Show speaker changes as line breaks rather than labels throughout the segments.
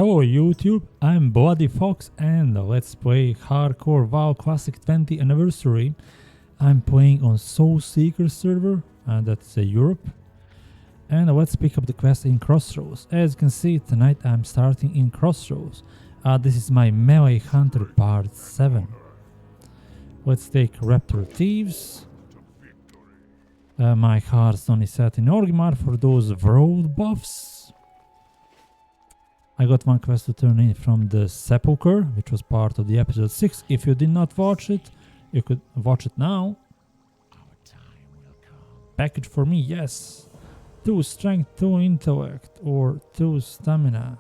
Hello YouTube, I'm Bloody Fox and let's play Hardcore WoW Classic 20th Anniversary. I'm playing on Soul Seeker server, that's Europe. And let's pick up the quest in Crossroads. As you can see, tonight I'm starting in Crossroads. This is my Melee Hunter part 7. Let's take Raptor Thieves. My Hearthstone is set in Orgrimmar for those road buffs. I got one quest to turn in from the Sepulchre, which was part of the episode 6. If you did not watch it, you could watch it now. Package for me, yes. 2 strength, 2 intellect, or 2 stamina.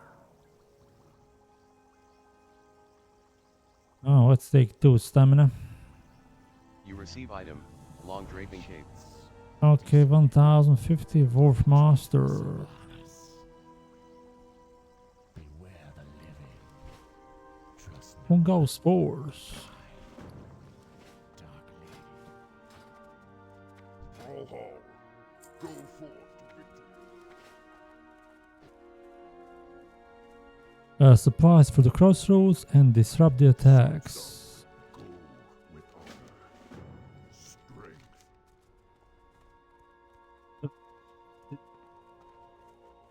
Oh, let's take 2 stamina.
You receive item, long draping cape.
Okay, 1050 Wolf Master. Who goes force? Supplies for the Crossroads and disrupt the attacks.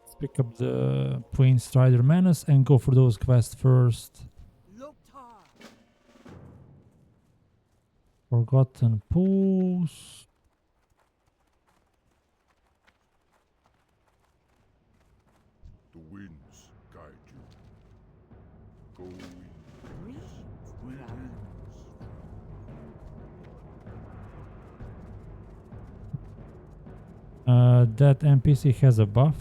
Let's pick up the Queen Strider Menace and go for those quests first. Forgotten Pools.
The winds guide you. Go
that NPC has a buff.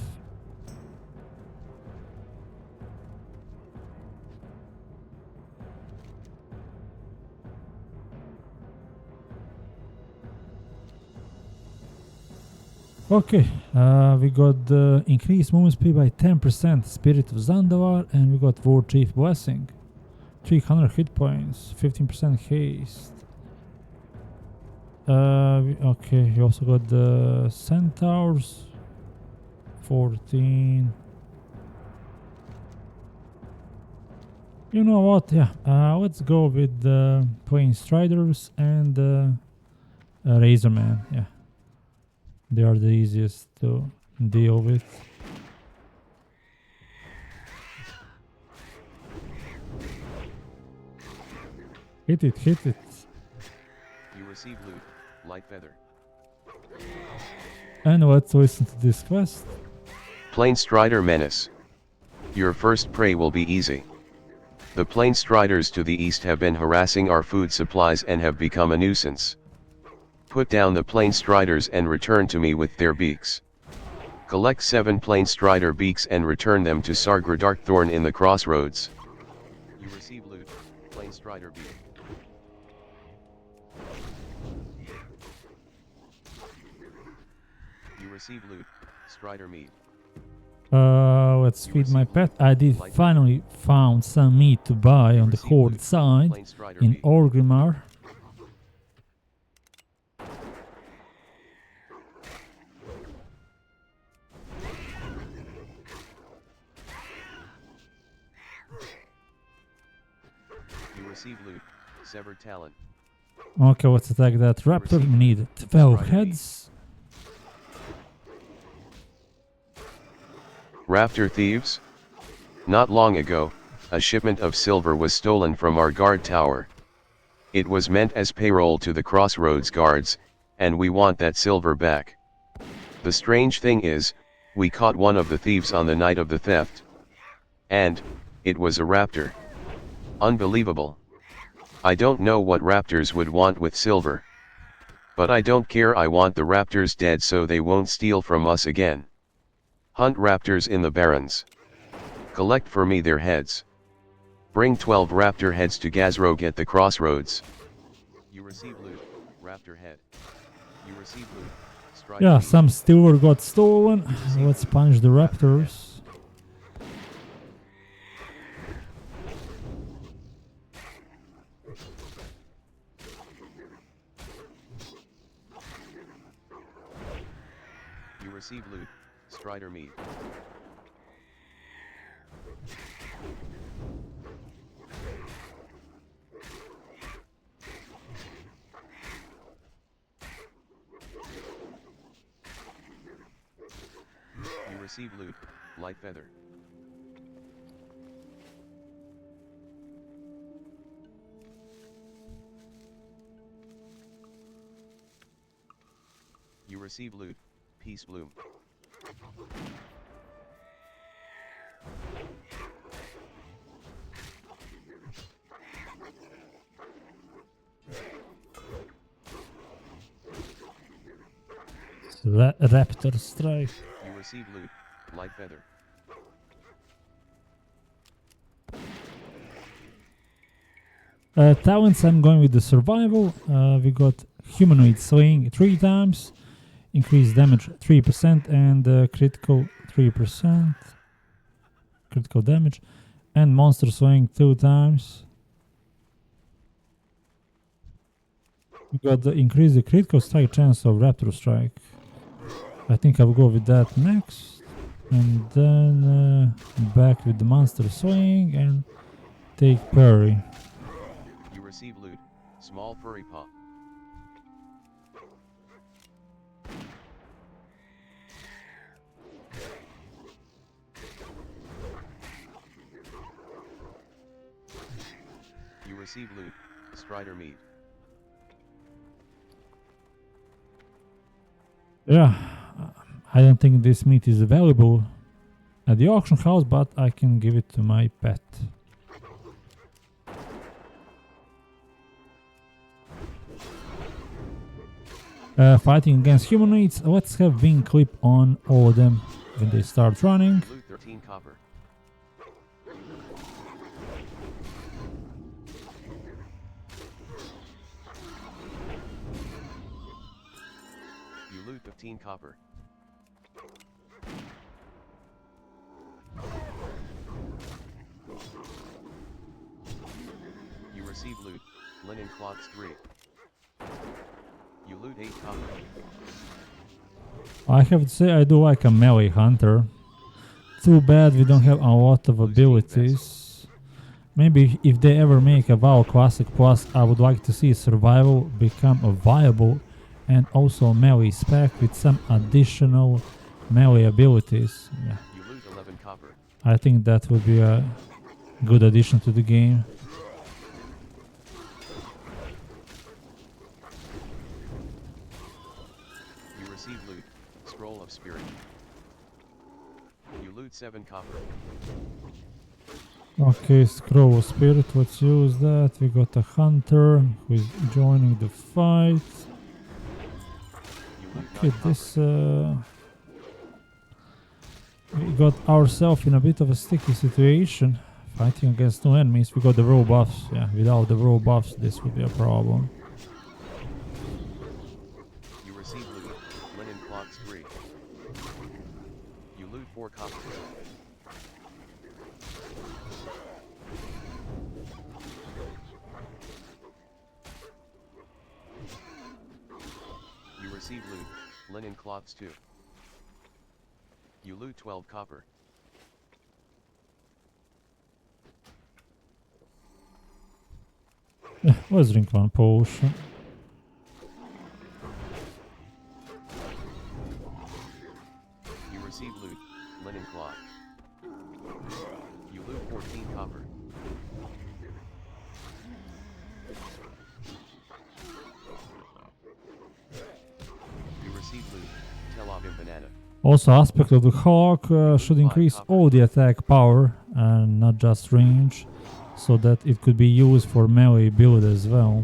Okay, we got the increased movement speed by 10%, Spirit of Zandalar, and we got War Chief Blessing. 300 hit points, 15% haste. Okay, we also got the Centaurs. 14. You know what, yeah, let's go with the Plain Striders and Razorman, yeah. They are the easiest to deal with. Hit it, hit it.
You receive loot, light feather.
And let's listen to this quest.
Plain Strider Menace. Your first prey will be easy. The Plain Striders to the east have been harassing our food supplies and have become a nuisance. Put down the Plain Striders and return to me with their beaks. Collect 7 Plain Strider beaks and return them to Sargra Darkthorn in the Crossroads. You receive loot, Plain Strider beak. You receive loot, Strider meat.
Let's feed my pet. I did finally found some meat to buy on the Horde side in Orgrimmar.
Receive loot, severed talon.
Okay, let's attack that raptor. We need 12 heads.
Raptor thieves? Not long ago, a shipment of silver was stolen from our guard tower. It was meant as payroll to the Crossroads guards, and we want that silver back. The strange thing is, we caught one of the thieves on the night of the theft. And, it was a raptor. Unbelievable. I don't know what raptors would want with silver. But I don't care, I want the raptors dead so they won't steal from us again. Hunt raptors in the barrens. Collect for me their heads. Bring 12 raptor heads to Gazrogue at the Crossroads. You receive loot, raptor head. You receive loot,
yeah, some silver got stolen. Let's punish the raptors.
receive loot, Strider meat. receive loot, light feather. You receive loot, peace bloom.
Raptor strike.
You receive loot, light feather.
Talents, I'm going with the survival. We got humanoid swing 3 times, increased damage 3%, and critical 3%. Critical damage. And monster swing 2 times. We got the increase the critical strike chance of raptor strike. I think I'll go with that next. And then back with the monster swing and take parry.
You receive loot, small furry paw. You receive loot, strider meat.
Yeah, I don't think this meat is available at the auction house, but I can give it to my pet. Fighting against humanoids, let's have wing clip on all of them when they start running.
Loot 13 copper. You loot 15 copper. You receive loot, linen cloths 3. You loot 8 copper.
I have to say I do like a melee hunter. Too bad we don't have a lot of abilities. Maybe if they ever make a WoW Classic Plus, I would like to see survival become a viable and also melee spec with some additional melee abilities. Yeah.
You loot 11 copper.
I think that would be a good addition to the game.
You receive loot, scroll of spirit. You loot 7 copper.
Okay, Scroll of Spirit, let's use that. We got a hunter who is joining the fight.
You loot
Okay,
9
this
copper.
we got ourselves in a bit of a sticky situation, fighting against new enemies. We got the raw buffs. Yeah, without the raw buffs, this would be a problem.
You receive loot, linen cloths 3. You loot 4 copper. You receive loot, linen cloths 2. You loot 12 copper.
Yeah, let's drink one potion.
You receive loot, linen cloth. You loot 14 copper. You receive loot, Tel-Aviv banana.
Also, aspect of the hawk should increase all the attack power and not just range, so that it could be used for melee build as well.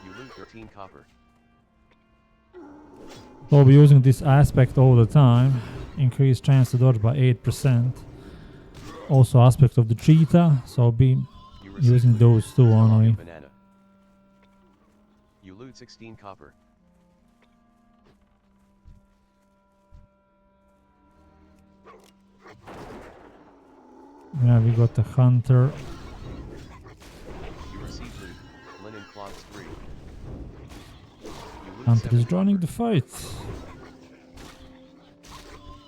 You loot 13 copper.
We'll be using this aspect all the time. Increased chance to dodge by 8%. Also aspect of the cheetah, so I'll be
You receive
using
loot,
those two
Tel-Aviv
only.
banana. You loot 16 copper.
Yeah, we got the hunter.
You receive loot, linen cloths 3. You loot
Hunter
7
is joining
copper.
the fight.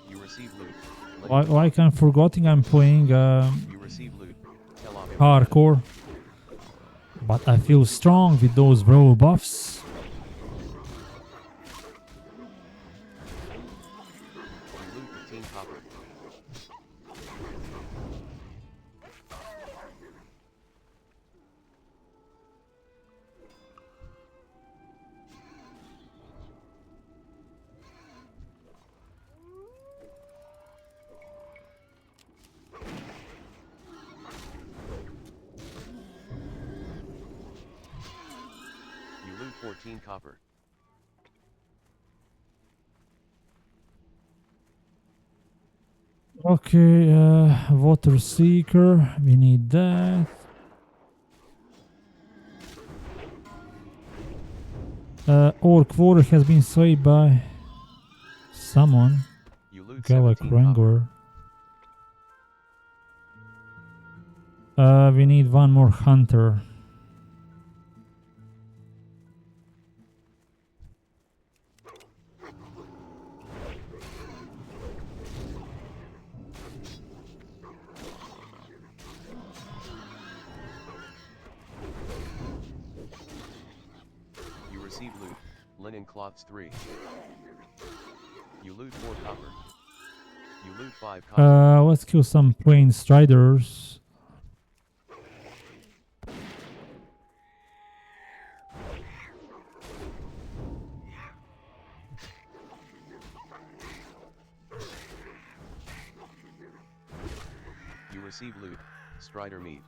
You receive loot, linen
Like I'm forgetting I'm playing
You receive loot, Tel-Aviv banana.
hardcore. But I feel strong with those WoW buffs.
You loot 15 copper. You loot 14 copper.
Okay, water seeker, we need that. Ore quarter has been saved by someone.
You loot
Galak
17 copper.
Wrangler. We need one more hunter.
You receive loot. Linen cloths 3. You loot 4 copper. You loot 5 copper.
Let's kill some plain striders.
You receive loot. Strider meat.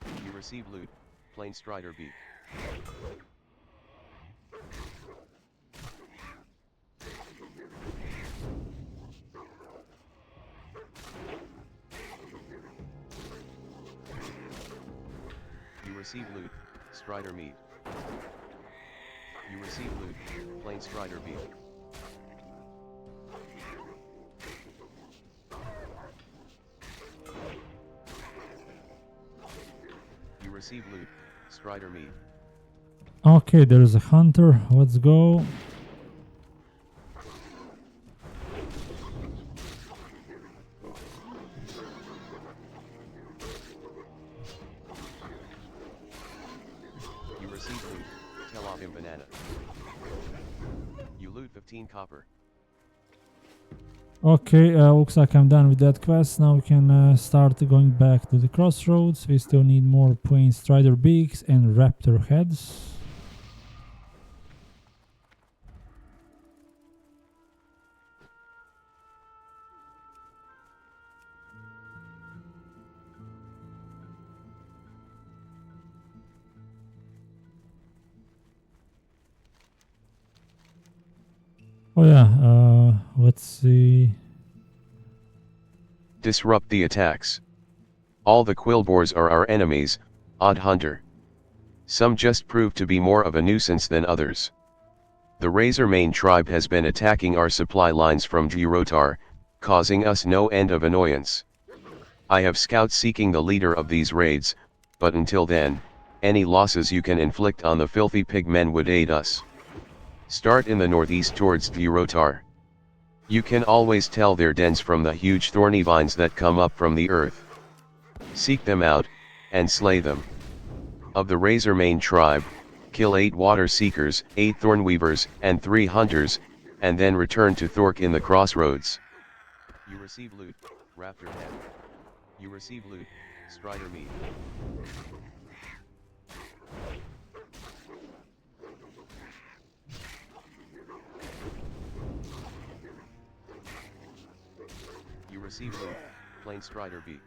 You receive loot. Plain strider beak. You receive loot. Strider meat. You receive loot. Plain strider beak. You receive loot. Strider meat.
Okay, there's a hunter. Let's go.
You receive loot. Tell off him banana. You loot 15 copper.
Okay, looks like I'm done with that quest. Now we can start going back to the Crossroads. We still need more plain strider beaks and raptor heads. Oh yeah, let's see.
Disrupt the attacks. All the quillboars are our enemies, odd hunter. Some just prove to be more of a nuisance than others. The Razormane tribe has been attacking our supply lines from Girotar, causing us no end of annoyance. I have scouts seeking the leader of these raids, but until then, any losses you can inflict on the filthy pigmen would aid us. Start in the northeast towards Girotar. You can always tell their dens from the huge thorny vines that come up from the earth. Seek them out, and slay them. Of the Razormane tribe, kill 8 water seekers, 8 thornweavers, and 3 hunters, and then return to Thork in the Crossroads. You receive loot, raptor head. You receive loot, strider meat. You receive loot, plain strider beak.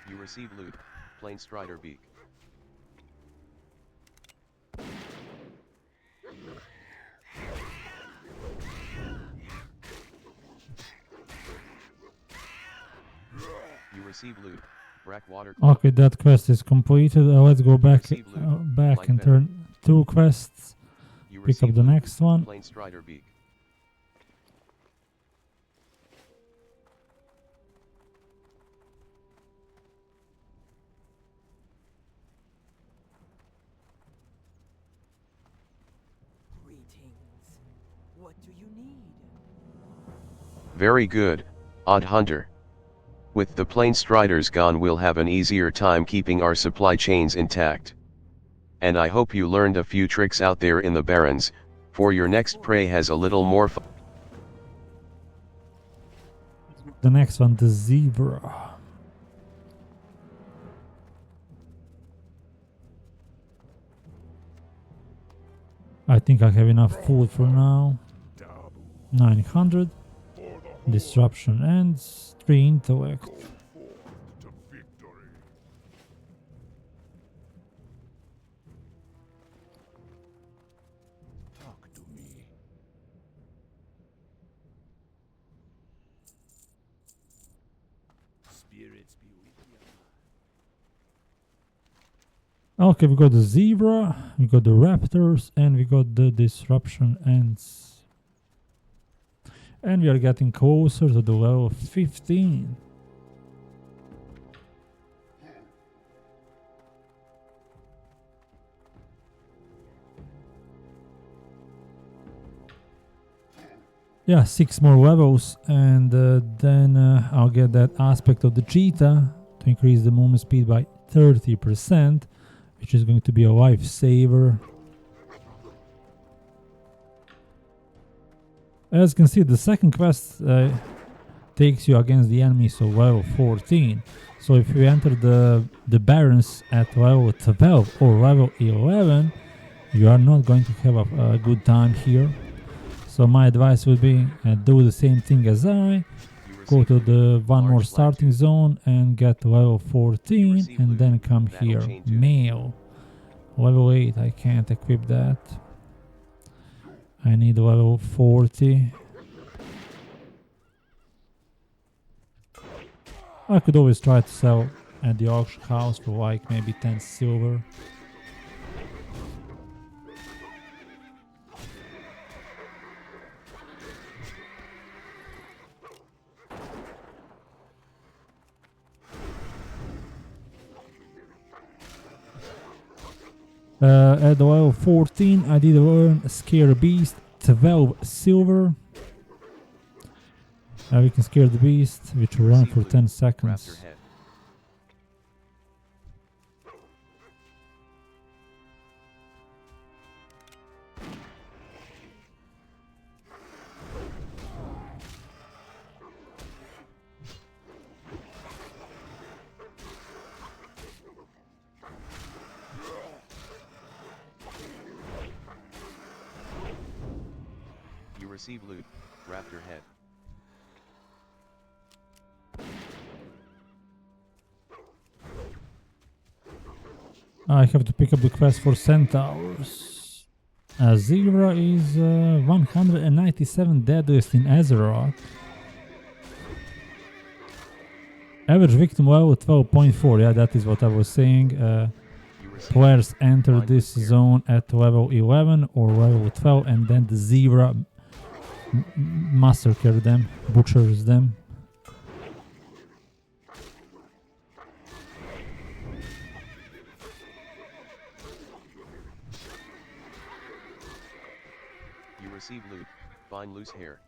You receive loot, plain strider beak. You receive loot, Brackwater.
Okay, that quest is completed. Let's go back
Receive loot,
back
like
and
venom.
turn 2 quests.
You
Pick up
receive
the
loot,
next one.
plain strider beak.
What do you need?
Very good, Odd Hunter. With the Plane Striders gone, we'll have an easier time keeping our supply chains intact. And I hope you learned a few tricks out there in the Barrens, for your next prey has a little more fun.
The next one, the zebra. I think I have enough food for now. 900. Disruption ends. 3 intellect.
To victory. Talk to me.
Spirits be with you.
Okay, we got the zebra, we got the raptors, and we got the disruption ends. And we are getting closer to the level 15. Yeah, 6 more levels, and then I'll get that aspect of the cheetah to increase the movement speed by 30%, which is going to be a lifesaver. As you can see, the second quest takes you against the enemies of level 14. So if you enter the Barrens at level 12 or level 11, you are not going to have a good time here. So my advice would be do the same thing as I. Go to the one more starting zone and get level 14 and then come here. Mail. Level 8, I can't equip that. I need level 40. I could always try to sell at the auction house for like maybe 10 silver. At level 14 I did learn Scare Beast, 12 silver. We can scare the beast, which will run for 10 seconds.
Receive loot, Raptor head.
I have to pick up the quest for centaurs. Zebra is 197 deadliest in Azeroth. Average victim level 12.4, yeah, that is what I was saying. Players enter this zone at level 11 or level 12 and then the zebra massacre them, butchers them.
You receive loot, find loose hair.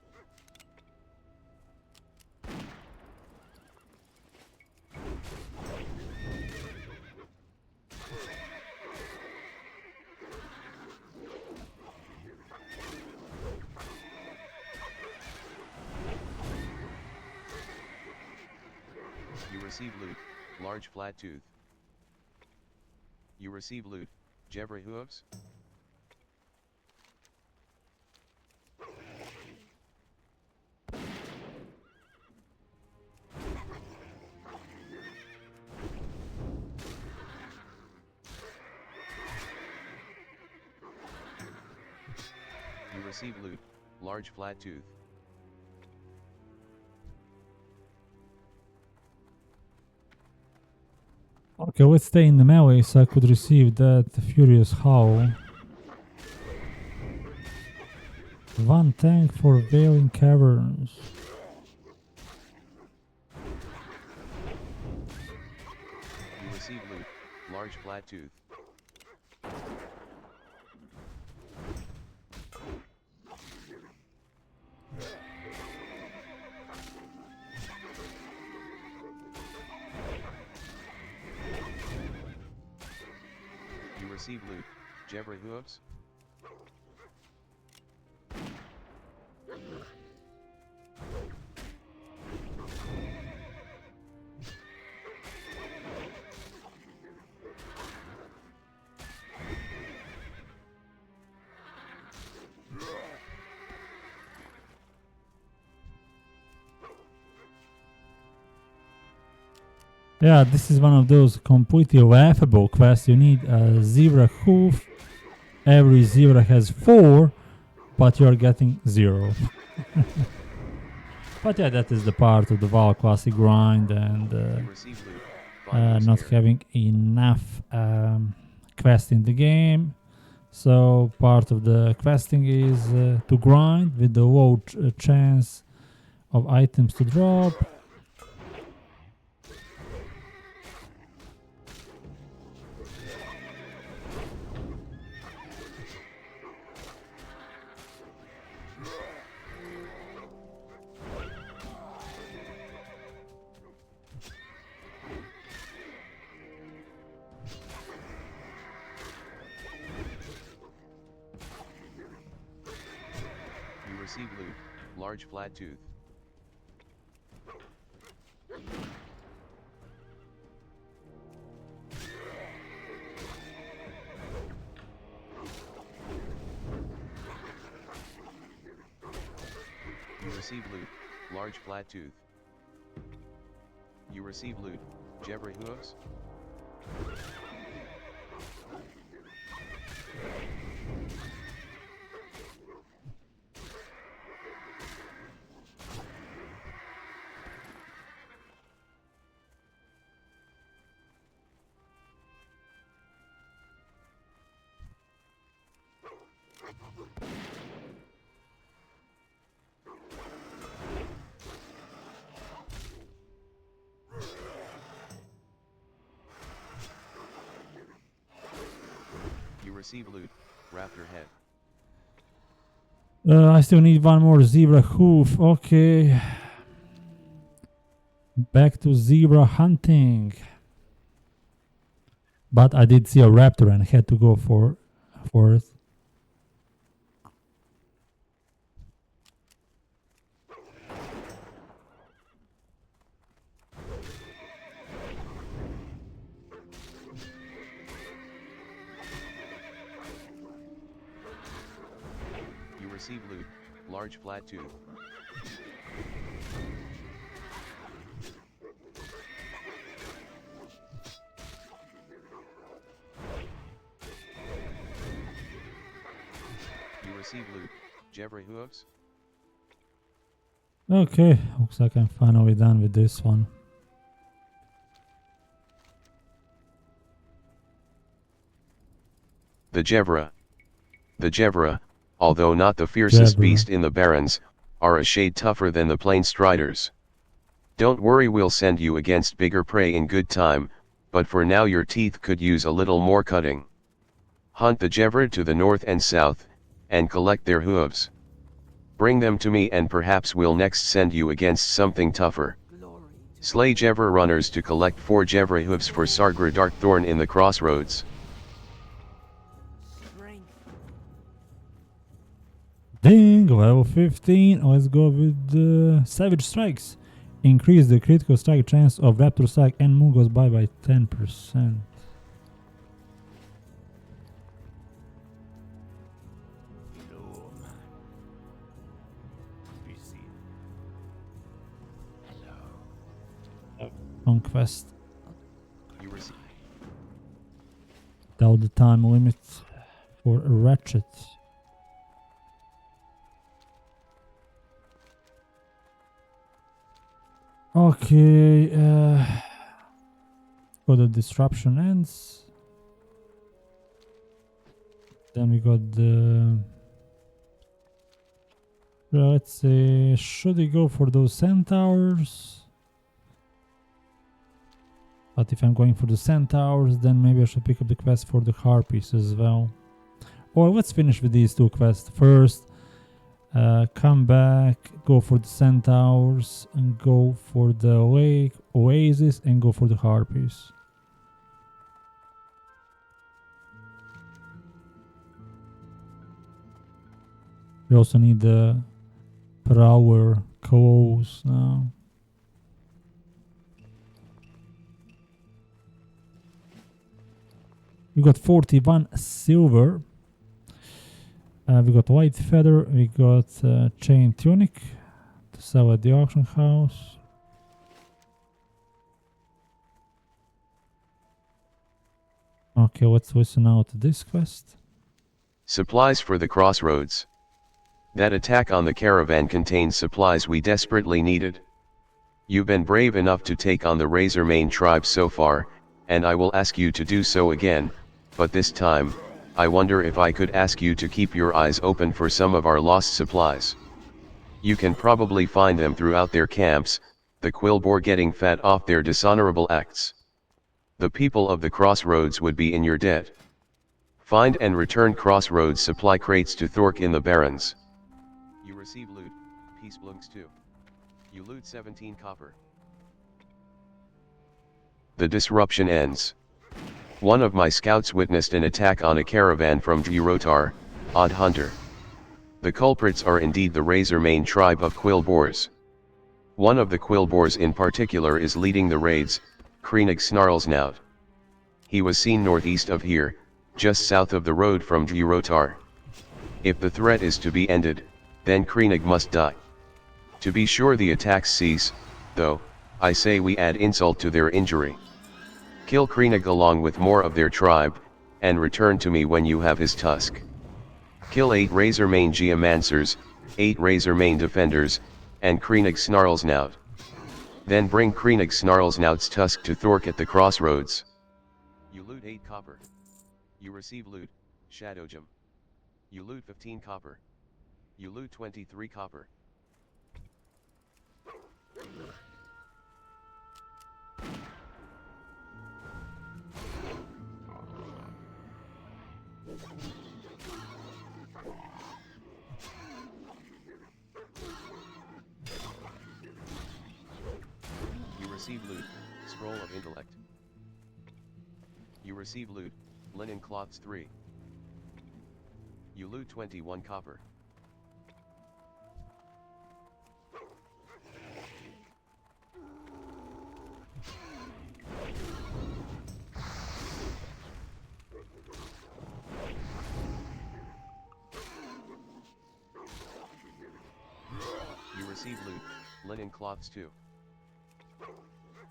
You receive loot, large flat tooth. You receive loot, Jebra hooves. You receive loot, large flat tooth.
Okay, let's stay in the melee so I could receive that furious howl. 1 tank for Veiling Caverns.
You receive loot, large flat tooth. receive loot, Jebra hooves.
Yeah, this is one of those completely laughable quests. You need a zebra hoof. Every zebra has 4, but you're getting 0. But yeah, that is the part of the WoW Classic grind and
Receive loot,
not having enough quests in the game. So part of the questing is to grind with the low chance of items to drop.
Receive loot, large flat tooth. You receive loot, large flat tooth. You receive loot, Jebra hooves. You receive loot, raptor head.
I still need one more zebra hoof. Okay. Back to zebra hunting. But I did see a raptor and had to go for it.
Receive loot, large flat tooth. You receive loot, Jebra hooves.
Okay, looks like I'm finally done with this one.
The Jebra, although not the fiercest beast in the Barrens, are a shade tougher than the plain striders. Don't worry, we'll send you against bigger prey in good time, but for now your teeth could use a little more cutting. Hunt the Jebra to the north and south, and collect their hooves. Bring them to me and perhaps we'll next send you against something tougher. Slay Jebra runners to collect 4 Jebra hooves for Sargra Darkthorn in the Crossroads.
Ding, level 15. Let's go with Savage Strikes. Increase the critical strike chance of Raptor Strike and Mungos by 10%. Conquest. Without the time limit for a ratchet. Okay, so the disruption ends. Then we got the... let's say, should we go for those centaurs? But if I'm going for the centaurs, then maybe I should pick up the quest for the harpies as well. Or let's finish with these 2 quests first. Come back, go for the centaurs, and go for the lake oasis, and go for the harpies. We also need the per hour coals now. We got 41 silver. We got white feather. We got chain tunic to sell at the auction house. Okay, let's listen out to this quest.
Supplies for the Crossroads. That attack on the caravan contains supplies we desperately needed. You've been brave enough to take on the Razormane tribe so far, and I will ask you to do so again, but this time, I wonder if I could ask you to keep your eyes open for some of our lost supplies. You can probably find them throughout their camps, the Quillboar getting fat off their dishonorable acts. The people of the Crossroads would be in your debt. Find and return Crossroads supply crates to Thork in the Barrens. You receive loot, peace blunks 2. You loot 17 copper. The disruption ends. One of my scouts witnessed an attack on a caravan from Girotar, Odd Hunter. The culprits are indeed the Razormane tribe of Quillboars. One of the Quillboars in particular is leading the raids, Krennig Snarlsnout. He was seen northeast of here, just south of the road from Girotar. If the threat is to be ended, then Krennig must die. To be sure the attacks cease, though, I say we add insult to their injury. Kill Krennig along with more of their tribe, and return to me when you have his tusk. Kill 8 Razormane Geomancers, 8 Razormane Defenders, and Krennig Snarlsnout. Then bring Krennig Snarlsnout's tusk to Thork at the Crossroads. You loot 8 copper. You receive loot, Shadowgem. You loot 15 copper. You loot 23 copper. You receive loot, Scroll of Intellect. You receive loot, Linen Cloths 3. You loot 21 copper. You receive loot, Linen Cloths 2.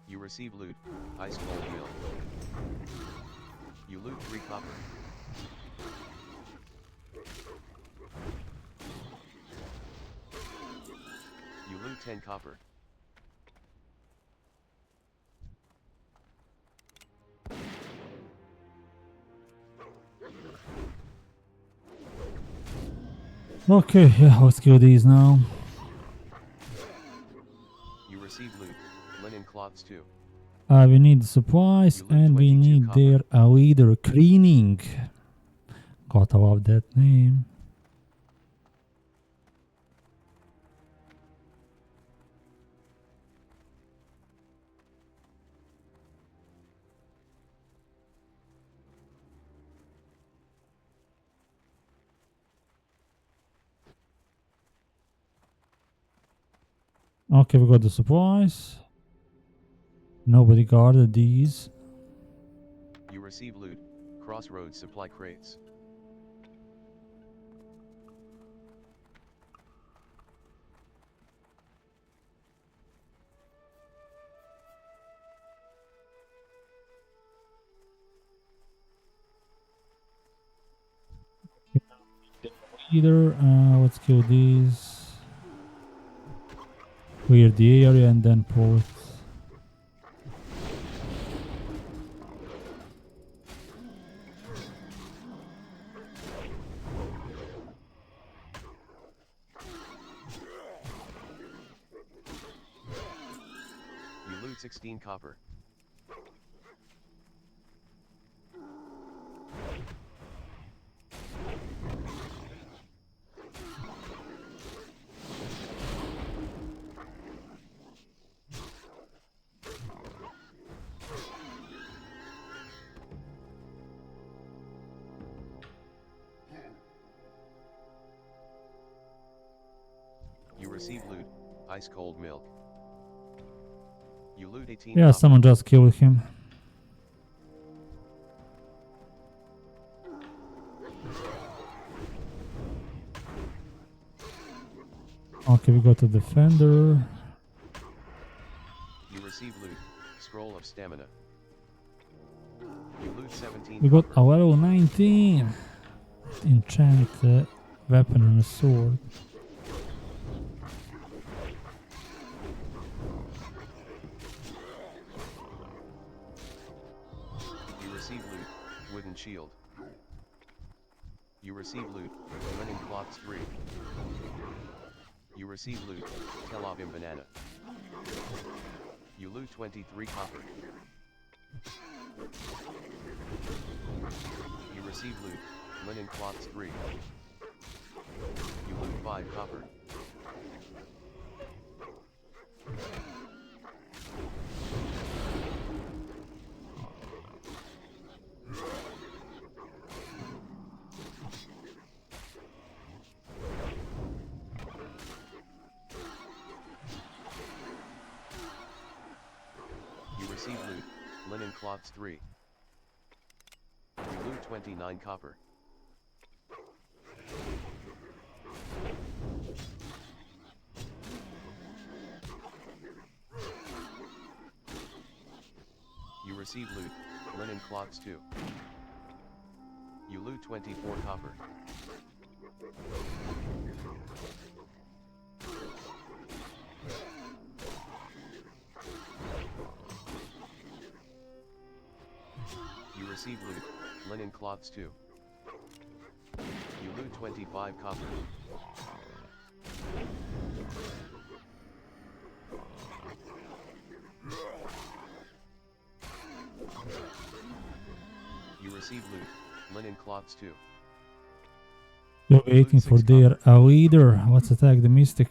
You receive loot, Ice Cold Mill. You loot 3 copper. You loot 10 copper.
Okay, yeah, let's kill these now.
You receive loot, Linen Cloths 2.
We need supplies and we need their leader, Krennig. Gotta love that name. Okay, we got the supplies. Nobody guarded these.
You receive loot, Crossroads supply crates.
Either, let's kill these. Clear the area and then port.
You loot 16 copper. receive loot, ice cold milk. You loot 18
Yeah,
copper.
someone just killed him. Okay, we got a defender.
You receive loot, scroll of stamina. You loot 17
We got
copper.
a level 19 enchant weapon and a sword.
You receive loot, wooden shield. You receive loot, linen cloths 3. You receive loot, telobim banana. You loot 23 copper. You receive loot, linen cloths 3. You loot 5 copper. You receive loot, linen cloths 3. You loot 29 copper. You receive loot, linen cloths 2. You loot 24 copper. You receive loot, linen cloths 2. You loot 25 copper. You receive loot, linen cloths 2.
They're waiting for their leader. Let's attack the Mystic.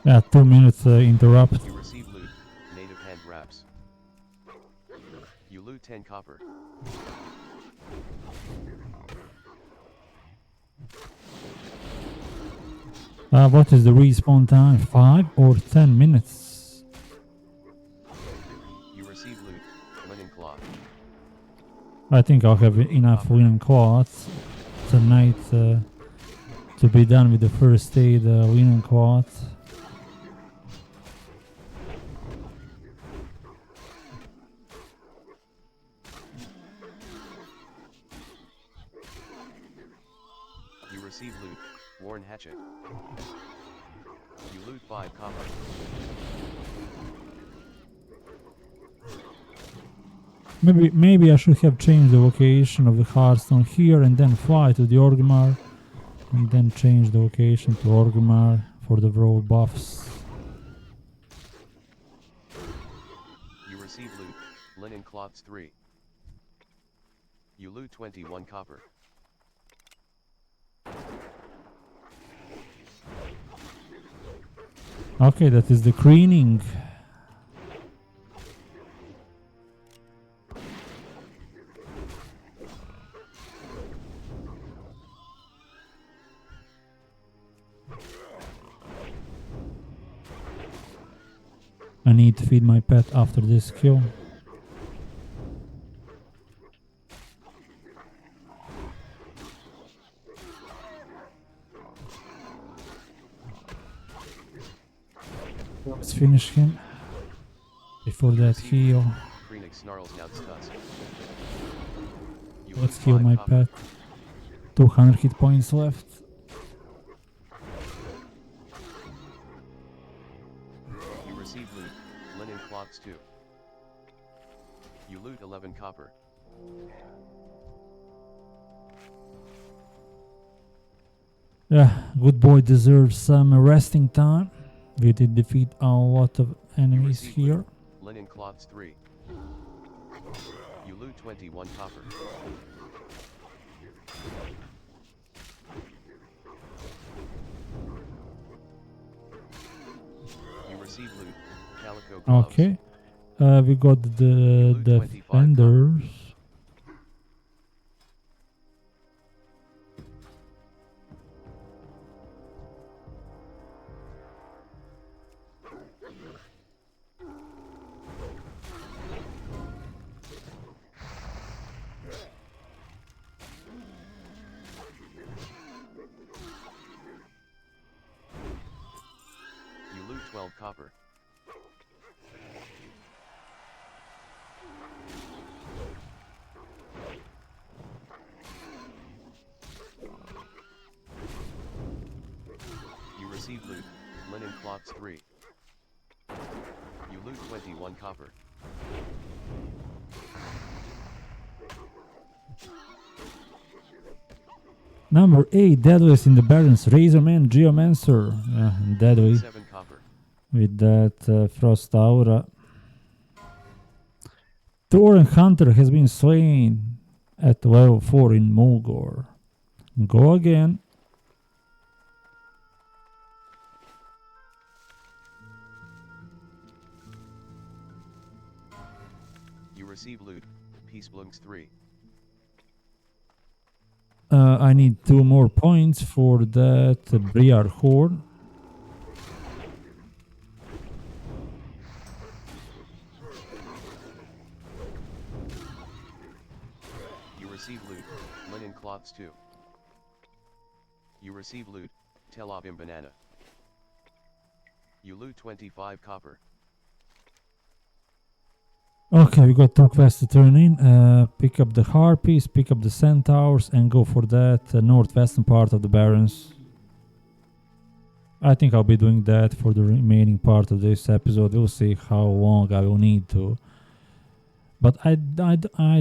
Yeah, 2 minutes interrupt.
You receive loot, native hand wraps. You loot 10 copper.
What is the respawn time? 5 or 10 minutes?
You receive loot, linen cloth.
I think I'll have enough linen cloths tonight to be done with the first aid linen cloth.
You receive loot, worn hatchet. You loot 5 copper.
Maybe I should have changed the location of the Hearthstone here and then fly to the Orgrimmar and then change the location to Orgrimmar for the road buffs.
You receive loot, linen cloths 3. You loot 21 copper.
Okay, that is the cleaning. I need to feed my pet after this kill. Let's finish him before that heal.
Phoenix snarls Nout's tusk. You
Let's
loot
heal
5
my
copper.
pet. 200 hit points left.
You receive loot, linen cloths 2. You loot 11 copper.
Yeah, good boy deserves some resting time. We did defeat a lot of
You
enemies
receive
here.
loot, linen cloths 3. You loot 21 copper. You receive loot. Calico gloves.
Okay. We got the
loot 25
defenders.
You loot 12 copper. You receive loot. Linen cloths 3. You loot 21 copper.
Number 8, deadliest in the Barons, Razorman Geomancer. Yeah, deadly
7 copper.
with that Frost Aura. Thorin Hunter has been slain at level 4 in Mulgore. Go again.
You receive loot. Peace blooms 3.
I need 2 more points for that Briar Horde.
You receive loot. Linen cloths 2. You receive loot. Telobim banana. You loot 25 copper.
Okay, we got 2 quests to turn in. Pick up the Harpies, pick up the Centaurs, and go for that northwestern part of the Barrens. I think I'll be doing that for the remaining part of this episode. We'll see how long I will need to. But I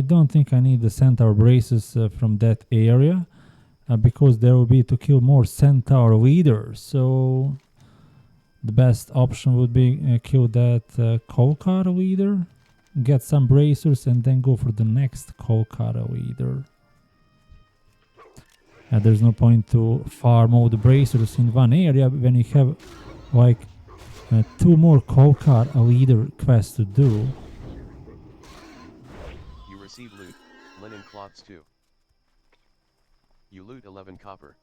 don't think I need the Centaur braces from that area, because there will be to kill more Centaur leaders. So the best option would be kill that Kolkar leader, get some bracers, and then go for the next Kolkara leader. And there's no point to farm all the bracers in one area when you have like 2 more Kolkara leader quests to do.
You receive loot. Linen cloths 2. You loot 11 copper.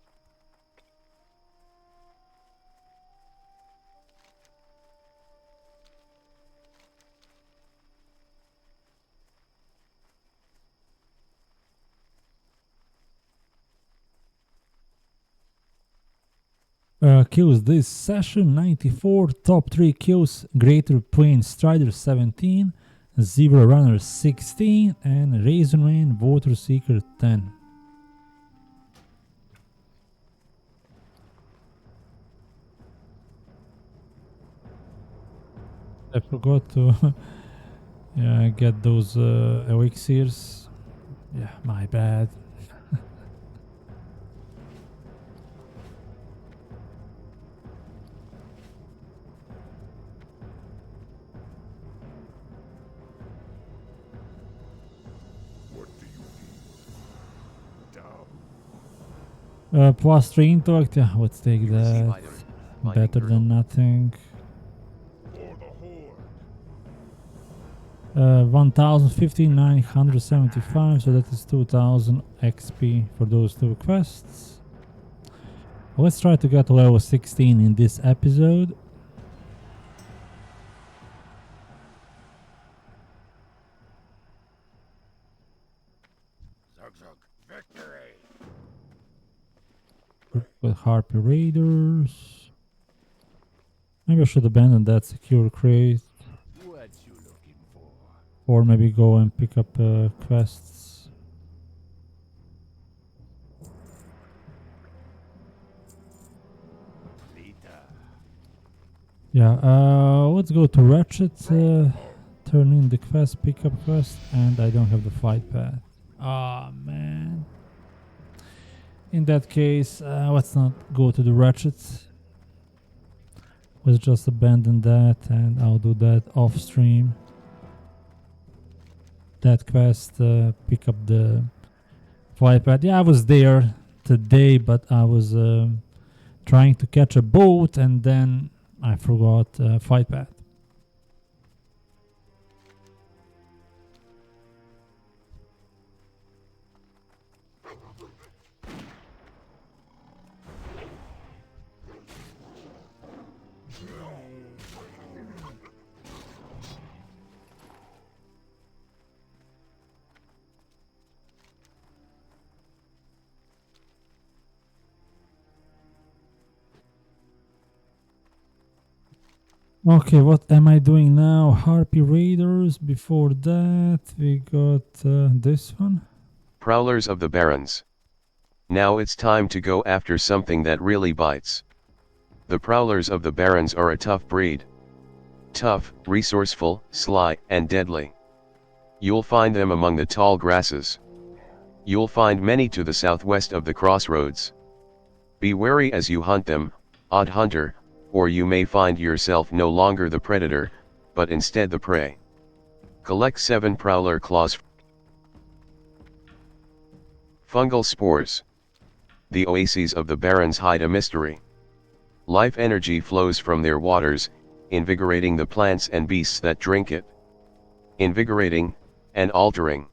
Kills this session 94, top 3 kills, Greater Plain Strider 17, Zebra Runner 16, and Razorman Water Seeker 10. I forgot to get those elixirs. Yeah, my bad.
What do you need? Down.
Plus 3 intellect, yeah, let's take
You receive
that.
item. Mining
Better
girdle.
than nothing.
For the horde.
1015,975, so that is 2000 XP for those 2 quests. Let's try to get to level 16 in this episode.
Zug zug. Victory.
With Harpy Raiders. Maybe I should abandon that secure crate.
What you looking for?
Or maybe go and pick up quests.
Lita.
Yeah, let's go to Ratchet. Turn in the quest, pick up quest, and I don't have the flight path. Ah, man. In that case, let's not go to the Ratchet. Let's just abandon that, and I'll do that off stream. That quest, pick up the flight path. Yeah, I was there today, but I was trying to catch a boat, and then I forgot fight path. Okay, what am I doing now? Harpy Raiders. Before that, we got this one.
Prowlers of the Barrens. Now it's time to go after something that really bites. The Prowlers of the Barrens are a tough breed. Tough, resourceful, sly, and deadly. You'll find them among the tall grasses. You'll find many to the southwest of the Crossroads. Be wary as you hunt them, odd hunter, or you may find yourself no longer the predator, but instead the prey. Collect 7 Prowler Claws. Fungal Spores. The oases of the Barrens hide a mystery. Life energy flows from their waters, invigorating the plants and beasts that drink it. Invigorating, and altering.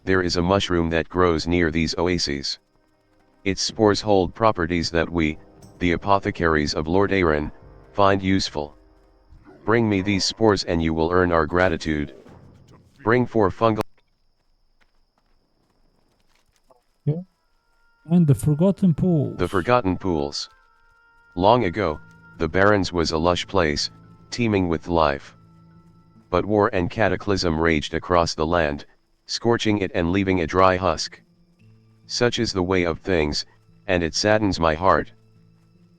There is a mushroom that grows near these oases. Its spores hold properties that we, the apothecaries of Lord Aaron, find useful. Bring me these spores and you will earn our gratitude. Bring 4 fungal.
Yeah. And the Forgotten Pools.
The Forgotten Pools. Long ago, the Barrens was a lush place, teeming with life. But war and cataclysm raged across the land, scorching it and leaving a dry husk. Such is the way of things, and it saddens my heart.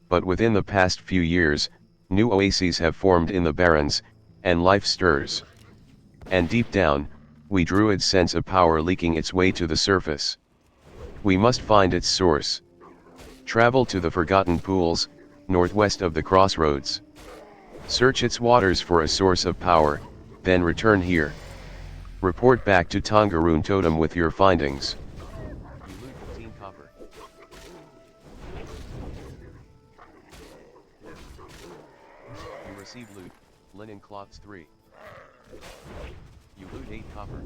But within the past few years, new oases have formed in the Barrens, and life stirs. And deep down, we druids sense a power leaking its way to the surface. We must find its source. Travel to the Forgotten Pools, northwest of the Crossroads. Search its waters for a source of power, then return here. Report back to Tongaroon Totem with your findings. You loot 15 copper. You receive loot, linen cloths 3. You loot 8 copper.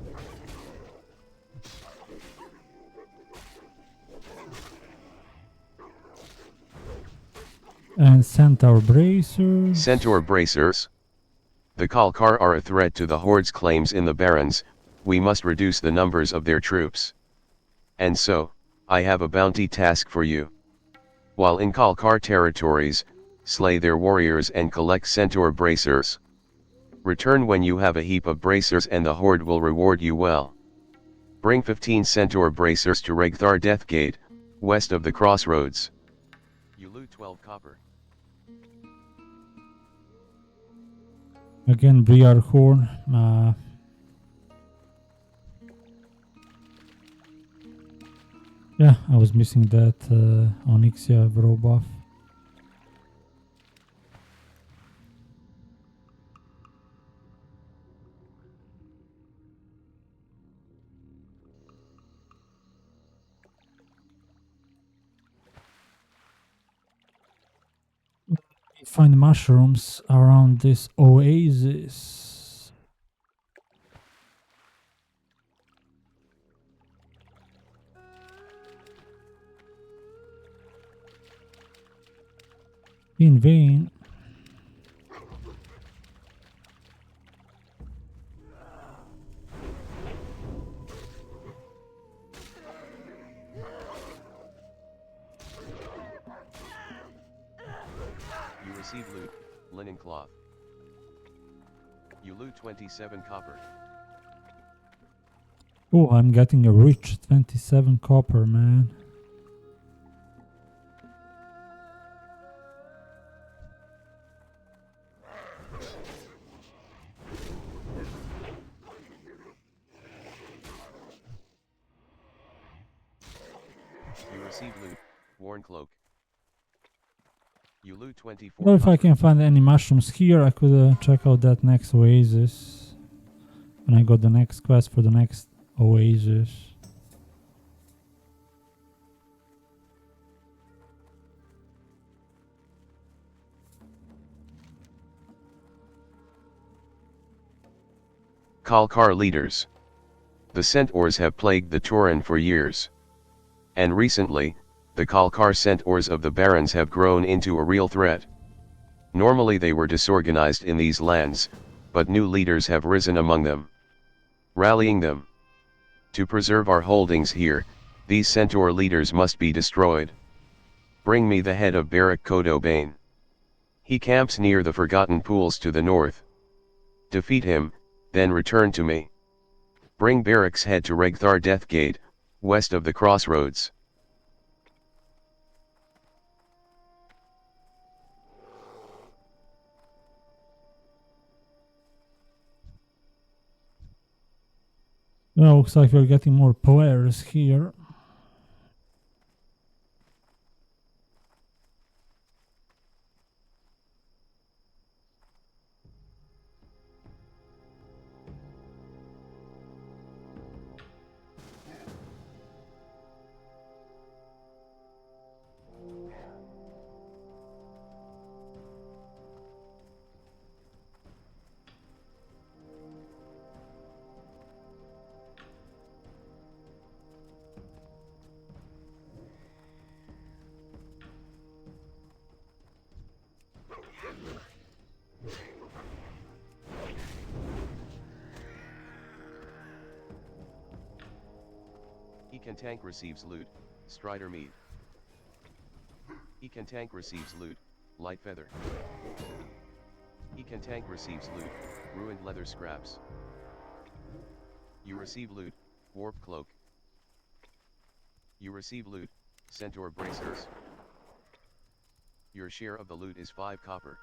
And Centaur Bracers.
Centaur Bracers. The Kalkar are a threat to the Horde's claims in the Barrens, we must reduce the numbers of their troops. And so, I have a bounty task for you. While in Kalkar territories, slay their warriors and collect Centaur Bracers. Return when you have a heap of Bracers and the Horde will reward you well. Bring 15 Centaur Bracers to Regthar Deathgate, west of the Crossroads. You loot 12 copper.
Again, Briar Horn. Yeah, I was missing that Onyxia Bro buff. Find mushrooms around this oasis. In vain.
Receive loot, linen cloth. You loot 27 copper.
Oh, I'm getting a rich 27 copper, man.
You receive loot, worn cloak. You loot 24.
Well, if I can find any mushrooms here, I could check out that next oasis. And I got the next quest for the next oasis.
Kalkar leaders. The centaurs have plagued the Tauran for years. And recently, the Kalkar centaurs of the barons have grown into a real threat. Normally they were disorganized in these lands, but new leaders have risen among them, rallying them. To preserve our holdings here, these centaur leaders must be destroyed. Bring me the head of Barak Kodo Bane. He camps near the Forgotten Pools to the north. Defeat him, then return to me. Bring Barak's head to Regthar Deathgate, west of the Crossroads.
Well, looks like we're getting more players here.
Ekan Tank receives loot, Strider Mead. Ekan Tank receives loot, Light Feather. Ekan Tank receives loot, Ruined Leather Scraps. You receive loot, Warp Cloak. You receive loot, Centaur Bracers. Your share of the loot is 5 copper.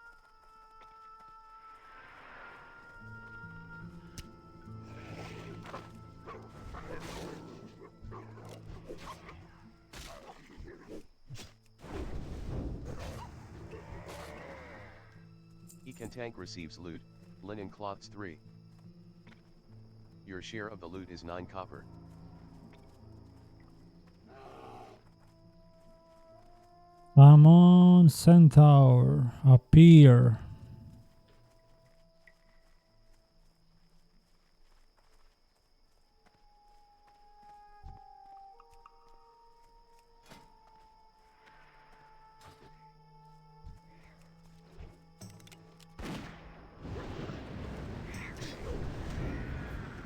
Ekan Tank receives loot, Linen Cloths 3. Your share of the loot is 9 copper.
Come on, Centaur, appear.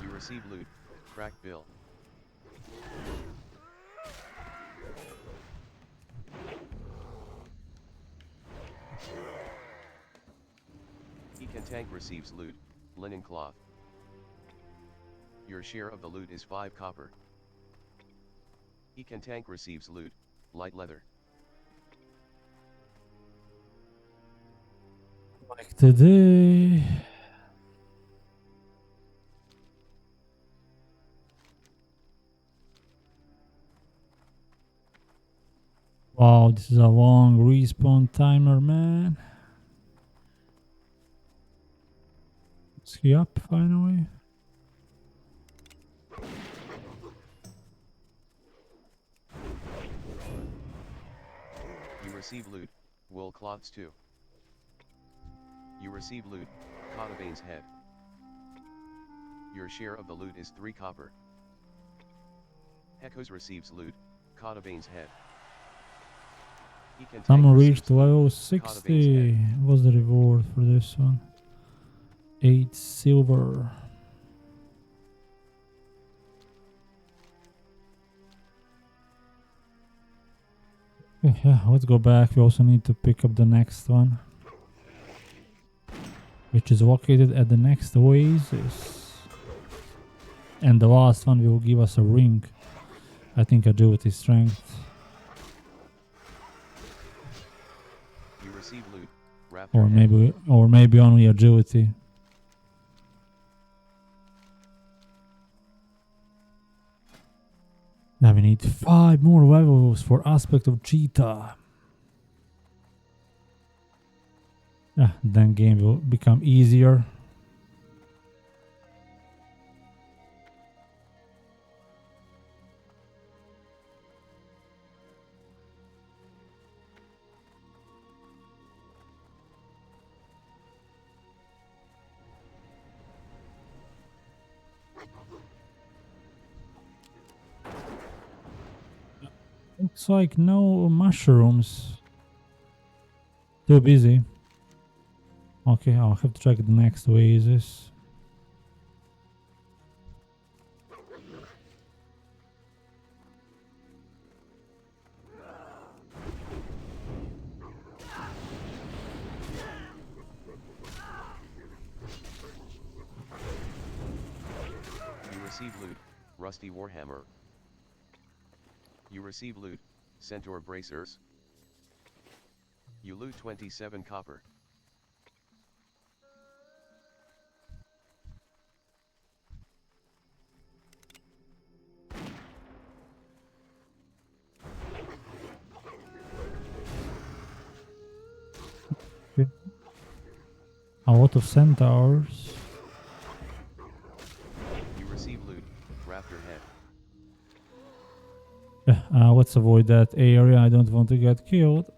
You receive loot, Crack Bill. Ekan Tank receives loot, Linen Cloth. Your share of the loot is 5 copper. Ekan Tank receives loot, Light Leather.
Like today. Wow, this is a long respawn timer, man. Is he up finally?
You receive loot, Wool Cloths 2. You receive loot, Cotabane's Head. Your share of the loot is 3 copper. Hekos receives loot, Cotabane's Head. Ekan Tank
Someone
receives
reached
loot,
level
Cotabane's
60.
Head.
What's the reward for this one? 8 silver. Yeah, let's go back. We also need to pick up the next one, which is located at the next oasis. And the last one will give us a ring. I think agility strength.
You receive loot, Raptor
Or
Head.
maybe only agility. Now we need 5 more levels for aspect of cheetah. Then game will become easier. Looks like no mushrooms. Too busy. Okay, I'll have to check the next oasis.
You receive loot, Rusty Warhammer. You receive loot, Centaur Bracers. You loot 27 copper.
A lot of centaurs.
You receive loot, Rafter Head.
Let's avoid that area. I don't want to get killed.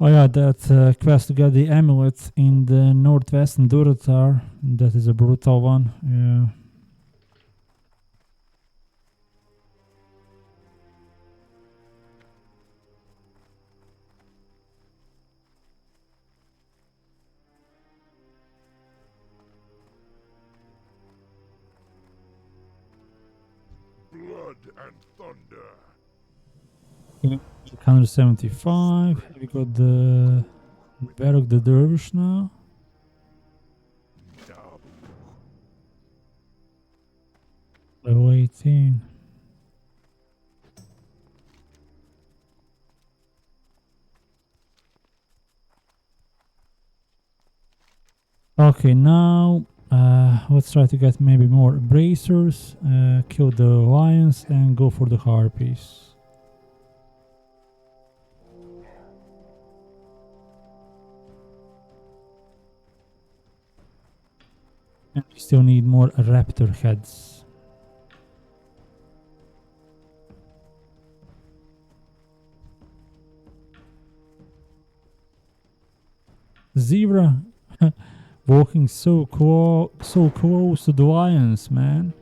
Oh yeah, that quest to get the amulet in the northwestern Durotar. That is a brutal one. Yeah.
Blood and thunder.
175. We got the Barrack the Dervish now.
Dab.
Level 18. Okay, now let's try to get maybe more bracers, kill the lions, and go for the harpies. And we still need more raptor heads. Zebra walking so close to the lions, man.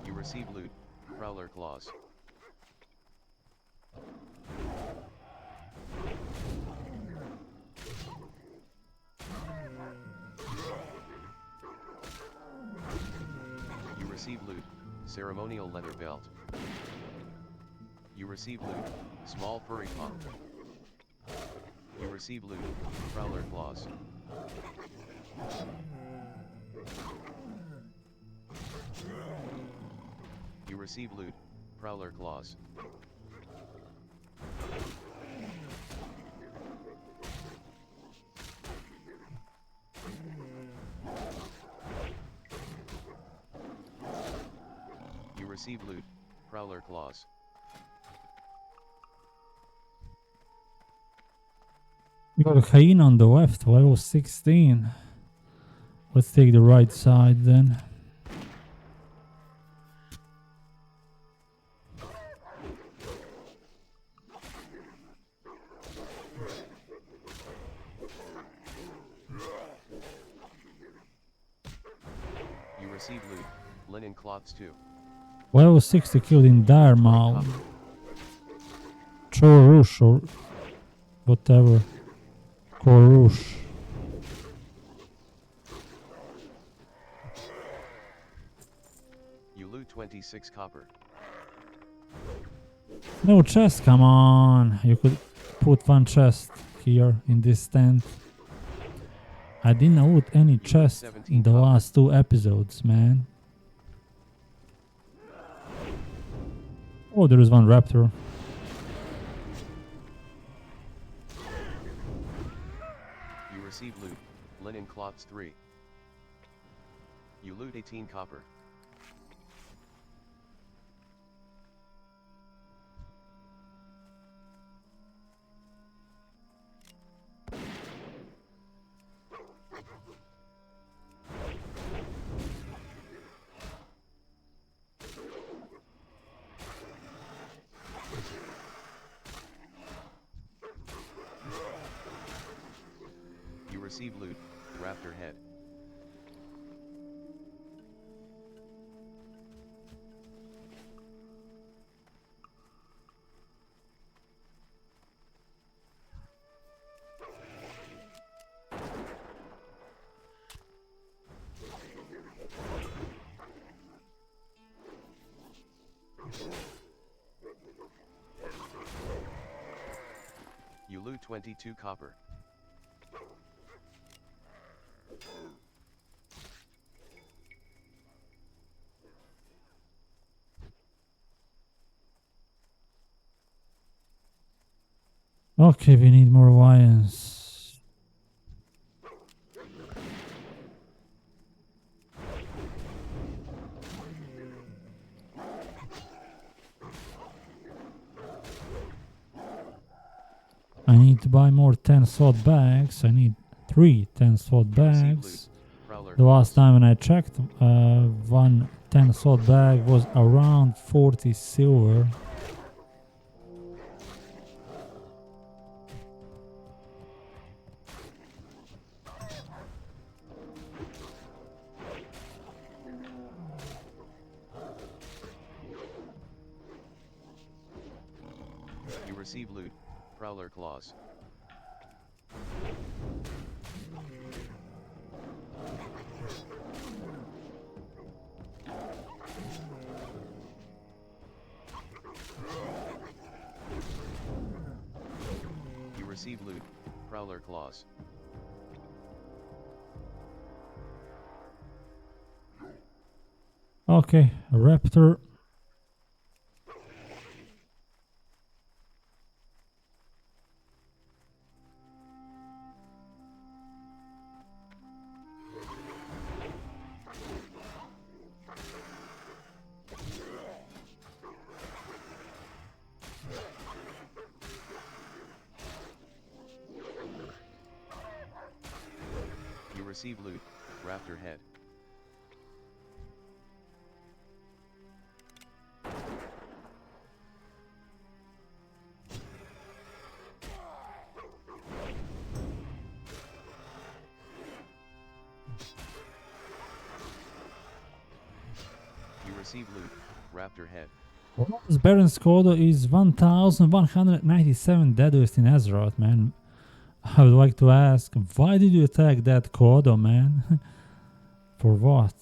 You receive loot, Prowler Claws. You receive loot, Ceremonial Leather Belt. You receive loot, Small Furry Pump. You receive loot, Prowler Claws. You receive loot, Prowler Claws. You receive loot, Prowler Claws.
We got a hyena on the left, level 16. Let's take the right side then.
You receive loot, Linen Cloths 2.
Level 60 killed in Dire Maul. Chorush or whatever. Korush.
You loot 26 copper.
No chest, come on. You could put one chest here in this tent. I didn't loot any chest in the last 2 episodes, man. Oh, there is one raptor.
You receive loot, linen cloths 3. You loot 18 copper. You receive loot, raptor head. You loot 22 copper.
Okay, we need more lions. I need to buy more 10 slot bags. I need 3 10 slot bags. The last time when I checked, one 10 slot bag was around 40 silver.
You receive loot, prowler claws. You receive loot, prowler claws.
Okay, a raptor.
You receive loot, raptor head. You receive loot, raptor head.
This Baron's Kodo is 1197 deadliest in Azeroth, man. I would like to ask, why did you attack that Kodo, man? For what?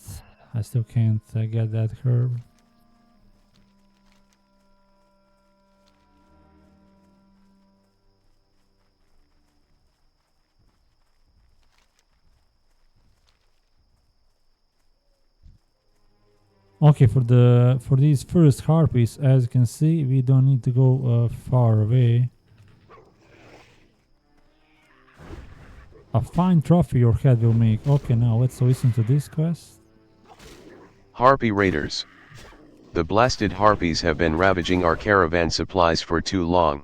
I still can't get that herb. Okay, for these first harpies, as you can see, we don't need to go far away. A fine trophy your head will make. Okay, now let's listen to this quest.
Harpy raiders. The blasted harpies have been ravaging our caravan supplies for too long.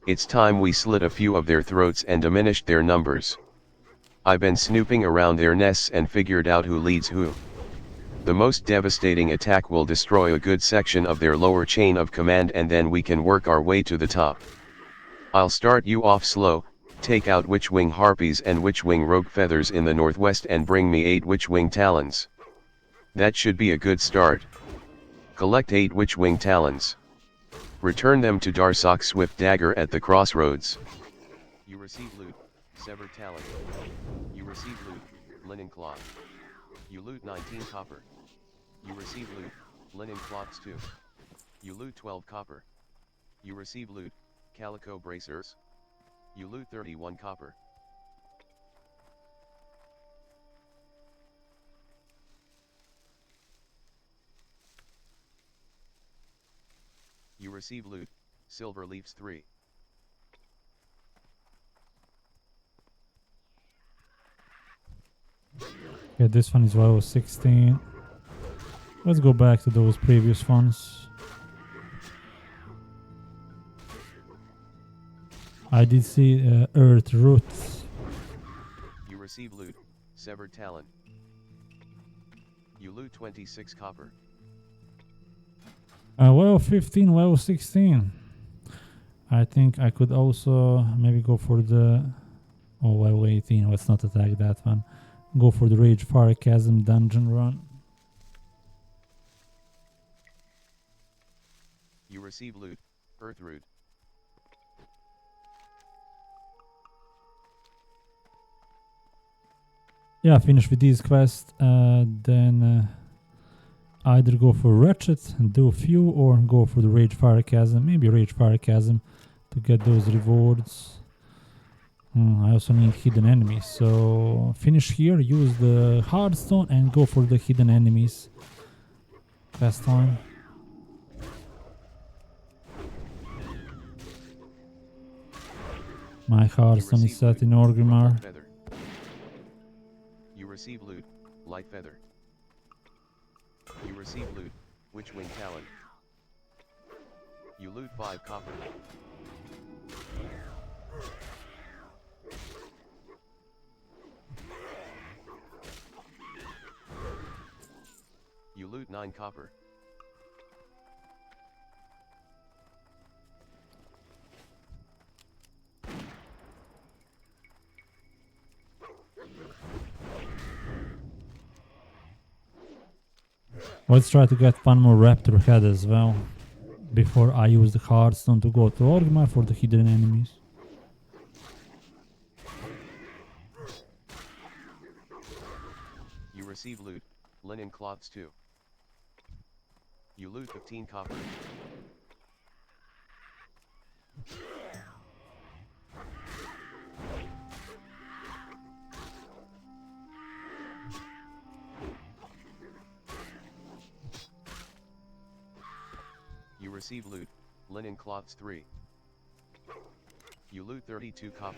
It's time we slit a few of their throats and diminished their numbers. I've been snooping around their nests and figured out who leads who. The most devastating attack will destroy a good section of their lower chain of command, and then we can work our way to the top. I'll start you off slow, take out Witchwing harpies and Witchwing rogue feathers in the northwest and bring me 8 Witchwing talons. That should be a good start. Collect 8 Witchwing talons. Return them to Darsok's swift dagger at the crossroads. You receive loot, severed talon. You receive loot, linen cloth. You loot 19 copper. You receive loot, linen cloths 2. You loot 12 copper. You receive loot, calico bracers. You loot 31 copper. You receive loot, silver leaves 3.
Okay, this one is level 16. Let's go back to those previous ones. I did see earth roots.
You receive loot, severed talon. You loot 26 copper.
Level 15, level 16. I think I could also maybe go for the... Oh, level 18. Let's not attack that one. Go for the Rage Fire Chasm dungeon run.
You receive loot, earth root.
Yeah, finish with these quests. Then either go for Ratchet and do a few, or go for the Rage Fire Chasm. Maybe Rage Fire Chasm to get those rewards. I also need hidden enemies, so finish here, use the hardstone and go for the hidden enemies. Quest time. My hardstone is set in Orgrimmar.
You receive loot, light feather. You receive loot, witchwing talon. You loot 5 copper. You loot 9 copper.
Let's try to get one more raptor head as well before I use the hardstone to go to Orgrimmar for the hidden enemies.
You receive loot, linen cloths 2. You loot 15 copper. You receive loot, linen cloths 3. You loot 32 copper.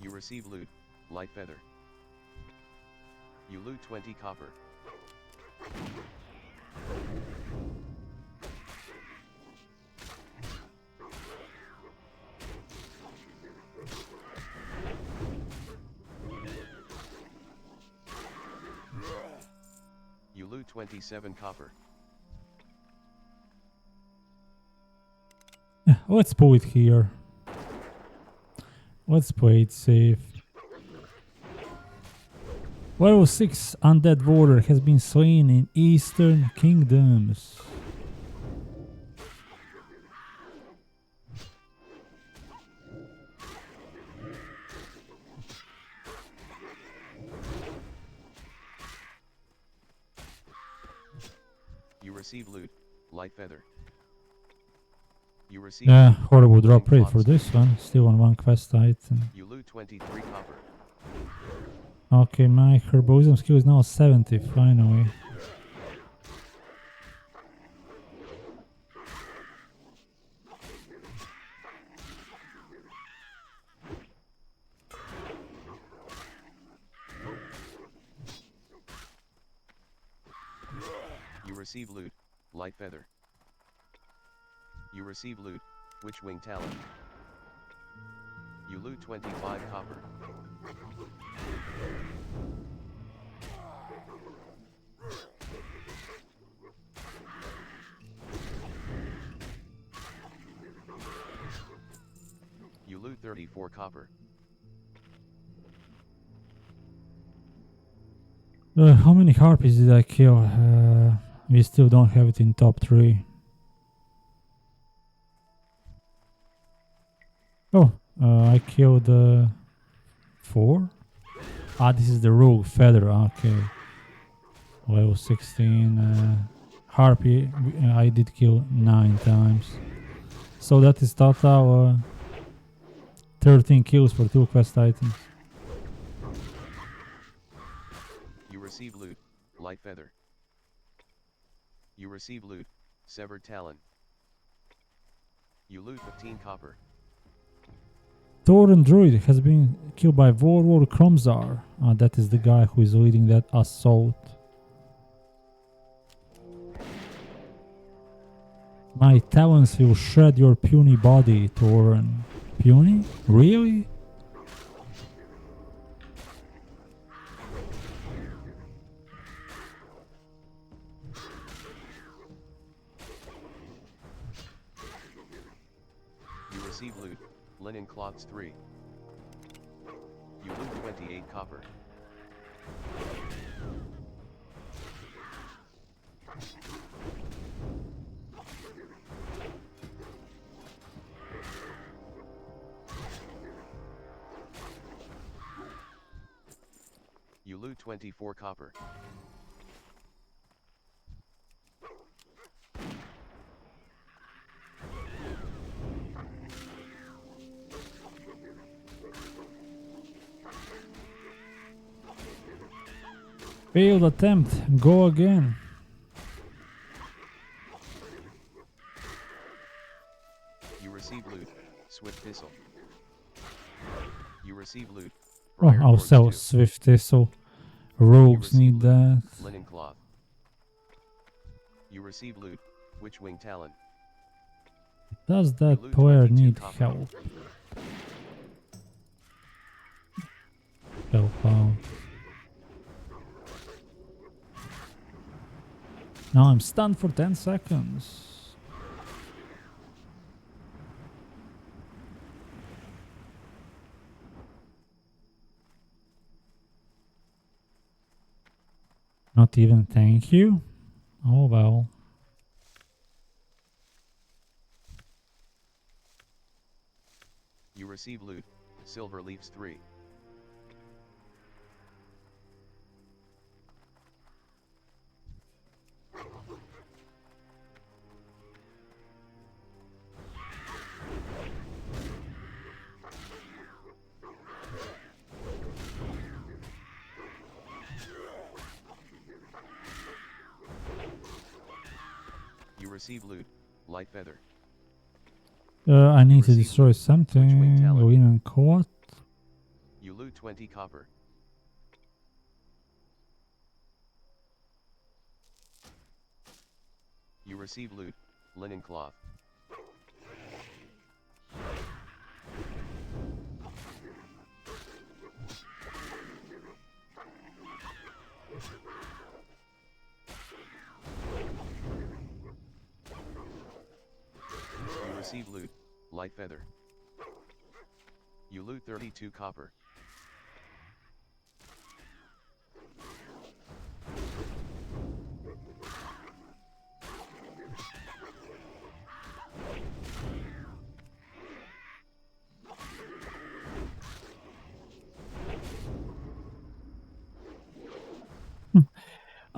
You receive loot, light feather. You loot 20 copper. You loot 27 copper.
Let's pull it here. Let's play it safe. Level 6 undead warrior has been slain in Eastern Kingdoms.
You receive loot, light feather. You receive
Yeah, horrible drop rate for this one. Still on one quest item.
You loot 23 copper.
Okay, my herbalism skill is now 70 finally.
You receive loot, light feather. You receive loot, witchwing talon. You loot 25 copper. You loot 34 copper.
How many harpies did I kill? We still don't have it in top 3. Oh, I killed 4. Ah, this is the rogue feather. Okay. Level 16. Harpy, I did kill 9 times. So that is total 13 kills for 2 quest items.
You receive loot, light feather. You receive loot, severed talon. You loot 15 copper.
Tauren Druid has been killed by Warlord Kromzar. That is the guy who is leading that assault. My talons will shred your puny body, Tauren. Puny? Really?
You receive loot, linen cloths 3. You loot 28 copper. You loot 24 copper.
Failed attempt. Go again.
You receive loot, swift thistle. You receive loot.
Oh,
briar
I'll
thorns
sell
2.
Swift Thistle. Rogues
receive
need
loot,
that.
Linen cloth. You receive loot, witch wing talon.
Does that
loot
player
22
need
copper.
help? Help out. Now I'm stunned for 10 seconds. Not even thank you? Oh well.
You receive loot, silver leaves 3. You receive loot, light feather.
I need to
receive
destroy something.
talent.
Linen cloth.
You loot 20 copper. You receive loot, linen cloth. You receive loot, light feather. You loot 32 copper.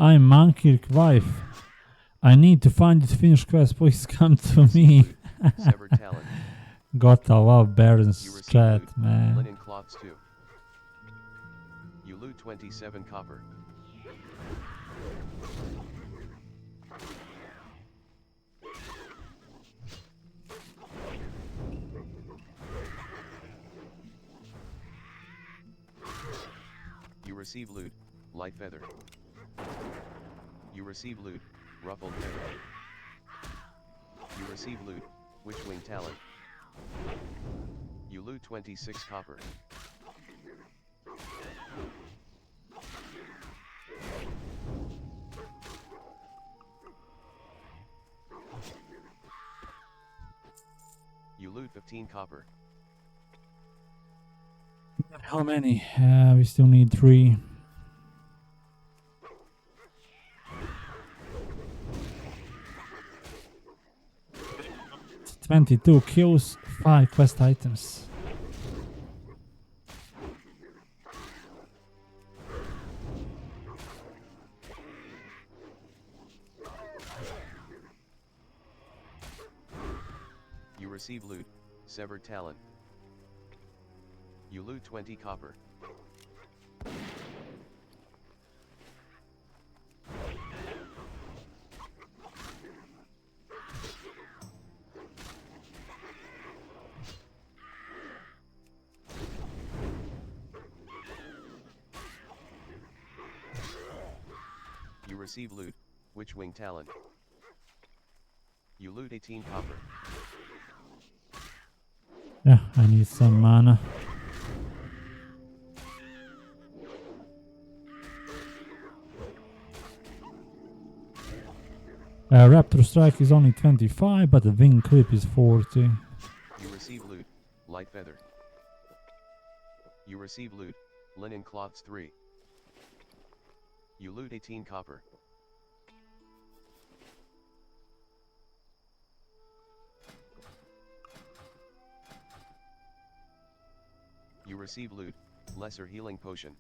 I'm Mankirk wife. I need to find you to finish quest. Please come to me.
Severed talent.
Gotta love Baron's
You receive
chat,
loot,
man.
linen cloths 2. You loot 27 copper. You receive loot, light feather. You receive loot, ruffled feather. You receive loot, witch wing talon. You loot 26 copper. You loot 15 copper.
How many? We still need 3. 22 kills, 5 quest items.
receive loot, severed talon. You loot 20 copper. You receive loot, Witchwing Talon. You loot 18 copper.
Yeah, I need some mana. Raptor Strike is only 25, but the Wing Clip is 40.
You receive loot, Light Feather. You receive loot, Linen Cloths 3. You loot 18 copper. You receive loot, Lesser Healing Potion.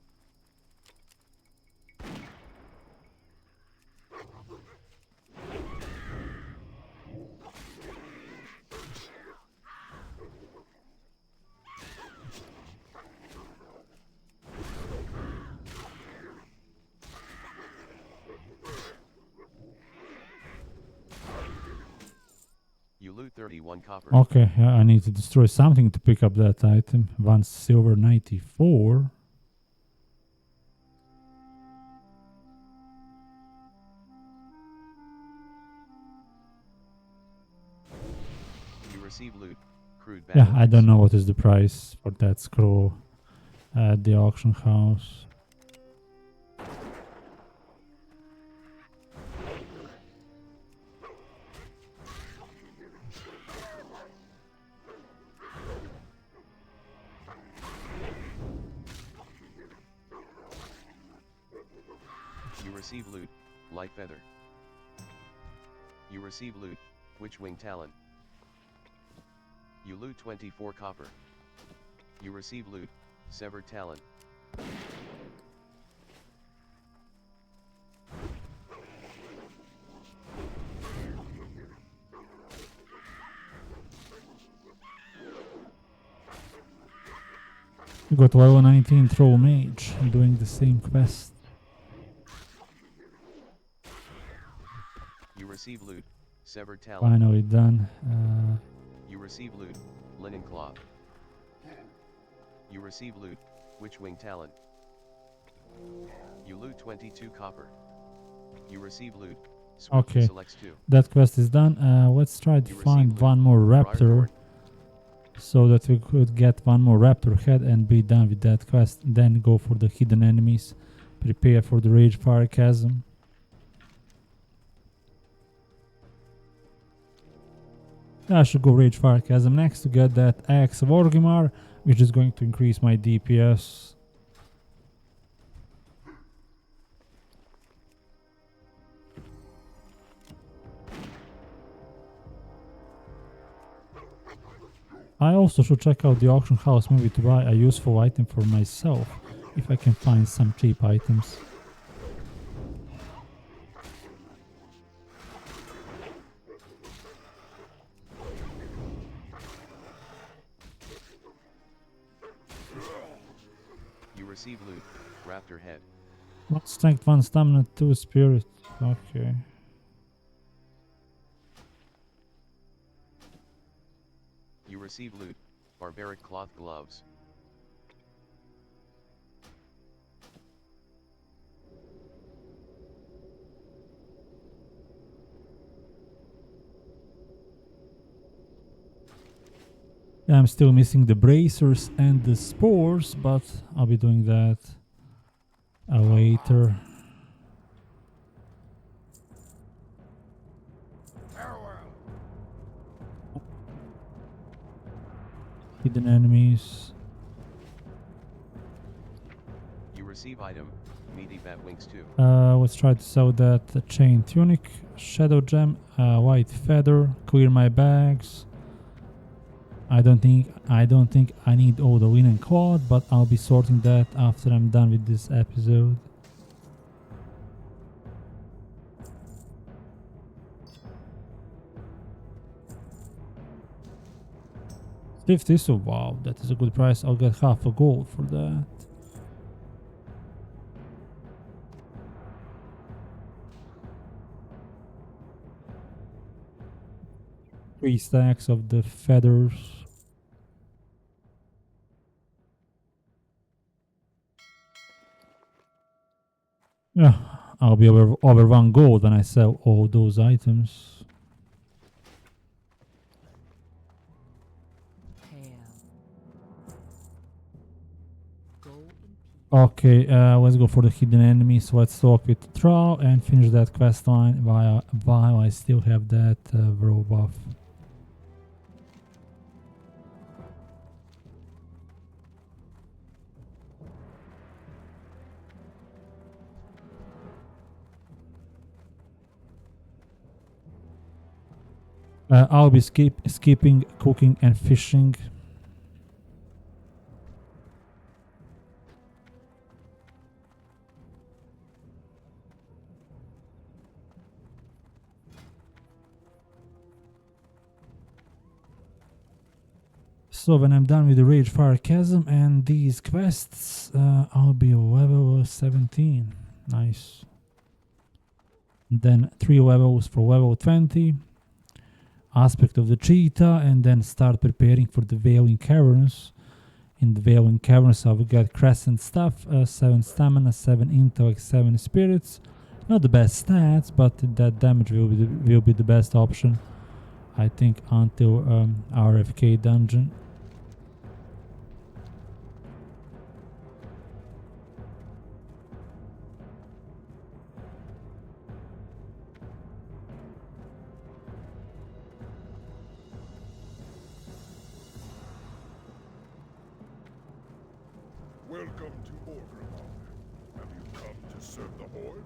You loot 31 copper.
Okay, yeah, I need to destroy something to pick up that item. 1 silver 94.
You receive loot, Crude
Yeah,
Battle
I don't
Axe.
know what is the price for that scroll at the auction house.
You receive loot, Light Feather. You receive loot, Witchwing Talon. You loot 24 copper. You receive loot, Severed Talon.
You got level 19 Troll Mage doing the same quest.
You receive loot, Severed Talon.
Finally done.
You receive loot, Linen Cloth. You receive loot, Witchwing Talon. You loot 22 copper. You receive loot, Swiftly
Okay.
Selects 2.
That quest is done. Let's try to
You
find
receive
one more
Briar
raptor
Thorn.
so that we could get one more raptor head and be done with that quest. Then go for the hidden enemies. Prepare for the Rage Fire Chasm. I should go Rage Fire Chasm next to get that Axe of Orgrimmar, which is going to increase my DPS. I also should check out the auction house maybe to buy a useful item for myself, if I can find some cheap items.
You receive loot, Raptor Head.
1 strength, 1 stamina, 2 spirit. Okay.
You receive loot, Barbaric Cloth Gloves.
I'm still missing the bracers and the spores, but I'll be doing that later.
Farewell.
Hidden enemies.
You receive item, Meaty Bat Wings 2.
Let's try to sell that chain tunic, shadow gem, white feather, clear my bags. I don't think I need all the linen cloth, but I'll be sorting that after I'm done with this episode. 50, so wow, that is a good price. I'll get half a gold for that. Three stacks of the feathers. Yeah, I'll be over 1 gold when I sell all those items. Okay, let's go for the hidden enemies. Let's talk with Troll and finish that quest line while I still have that bro buff. I'll be skipping cooking and fishing. So when I'm done with the Rage Fire Chasm and these quests, I'll be level 17. Nice. Then 3 levels for level 20. Aspect of the cheetah, and then start preparing for the Wailing Caverns. In the Wailing Caverns I will get crescent stuff, 7 stamina, 7 intellect, 7 spirits. Not the best stats, but that damage will be the best option, I think, until RFK dungeon.
Welcome to Orgrimmar. Have you come to serve the Horde?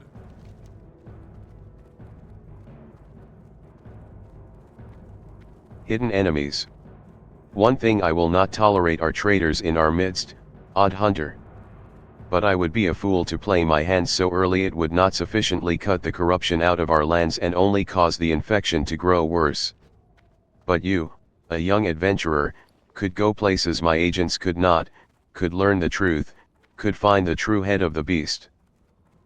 Hidden enemies. One thing I will not tolerate are traitors in our midst, Odd Hunter. But I would be a fool to play my hand so early. It would not sufficiently cut the corruption out of our lands and only cause the infection to grow worse. But you, a young adventurer, could go places my agents could not, could learn the truth, could find the true head of the beast.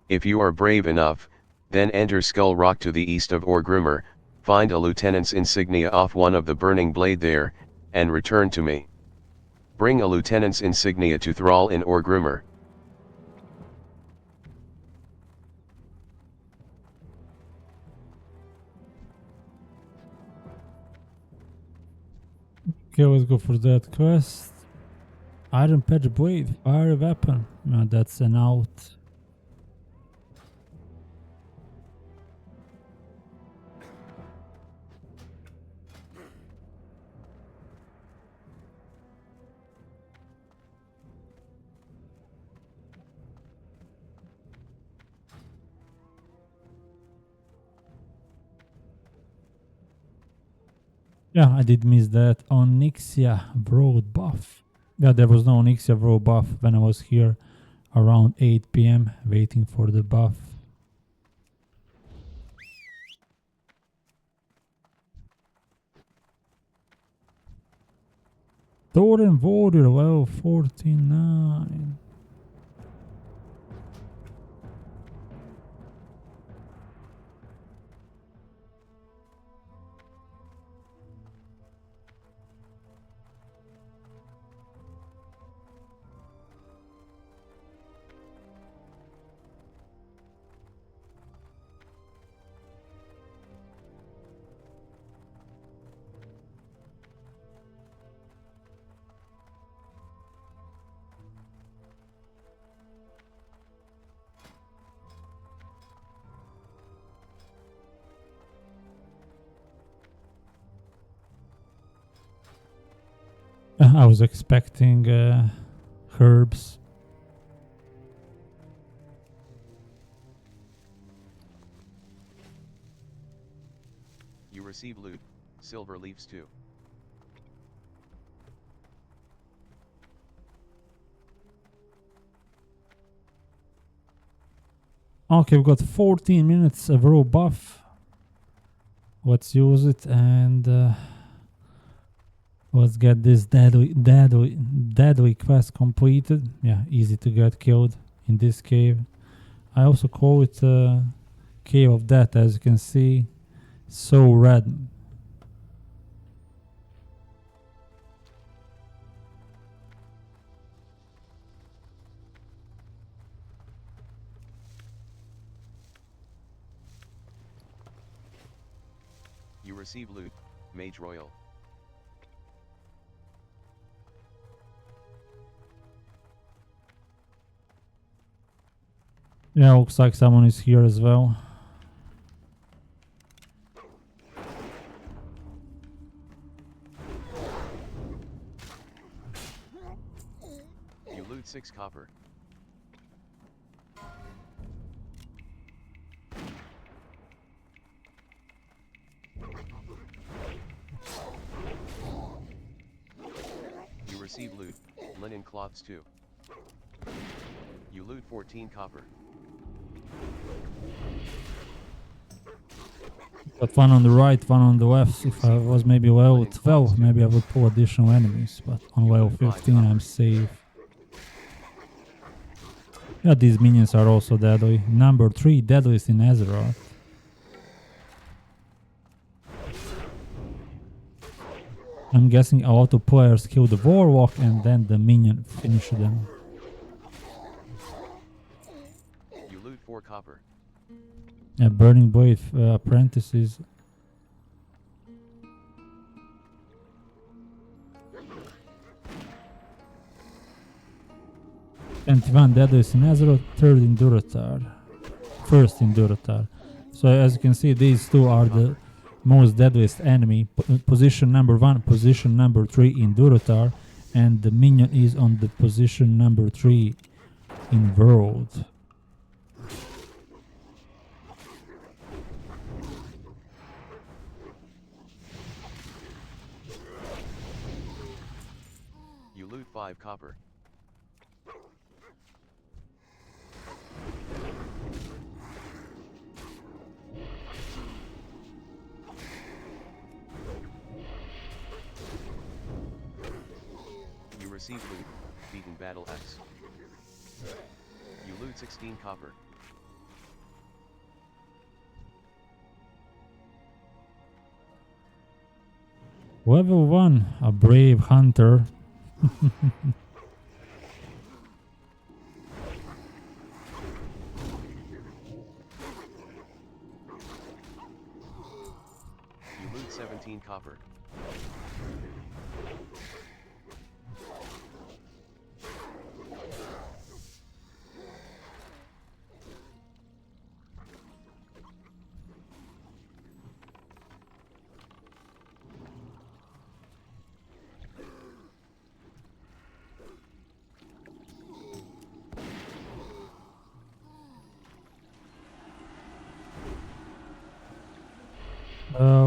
If you are brave enough, then enter Skull Rock to the east of Orgrimmar, find a lieutenant's insignia off one of the burning blade there, and return to me. Bring a lieutenant's insignia to Thrall in Orgrimmar.
Okay, let's go for that quest. Iron Patch Blade, fire weapon. That's an out. Yeah, I did miss that Onyxia Broad buff. Yeah, there was no Onyxia Broad buff when I was here around 8 PM waiting for the buff. Thorin Warrior level 49. I was expecting herbs.
You receive loot, silver leaves too.
Okay, we've got 14 minutes of raw buff. Let's use it and Let's get this deadly quest completed. Yeah, easy to get killed in this cave. I also call it Cave of Death, as you can see. So red.
You receive loot, Mage Royal.
Yeah, looks like someone is here as well.
You loot 6 copper. You receive loot, linen cloths 2. You loot 14 copper.
Got one on the right, one on the left. If I was maybe level 12, maybe I would pull additional enemies, but on level 15 I'm safe. Yeah, these minions are also deadly. Number 3 deadliest in Azeroth. I'm guessing a lot of players kill the Warlock and then the minion finish them.
You loot 4 copper.
Yeah, Burning Blade apprentices. "21 deadliest in Azeroth, 3rd in Durotar, 1st in Durotar." So as you can see, these two are the most deadliest enemy. Position number 1, position number 3 in Durotar, and the minion is on the position number 3 in World.
You loot 5 copper. You receive loot, beaten battle axe. You loot 16 copper.
Level 1, a brave hunter.
You loot 17 copper.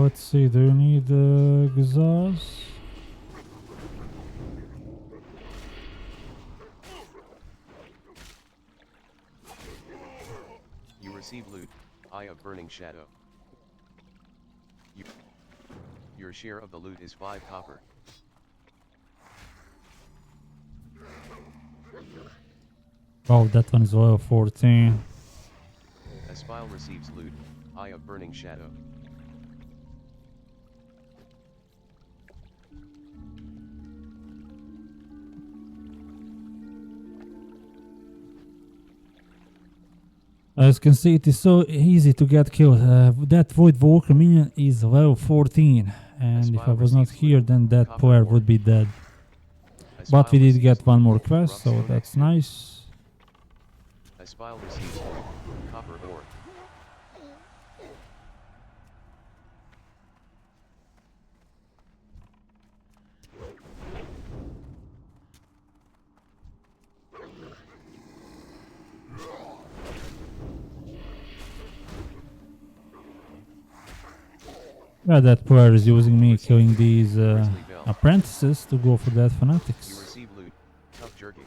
Let's see, do you need Gazaz?
You receive loot, Eye of Burning Shadow. Your share of the loot is 5 copper.
Oh, that one is level 14.
Espile receives loot, Eye of Burning Shadow.
As you can see, it is so easy to get killed. That Void Walker minion is level 14, and if I was not here, then that player would be dead. But we did get one more quest, so that's nice.
Espile receives loot, copper ore.
Yeah, that player is using me killing these apprentices to go for that fanatics.
You receive loot, tough jerky.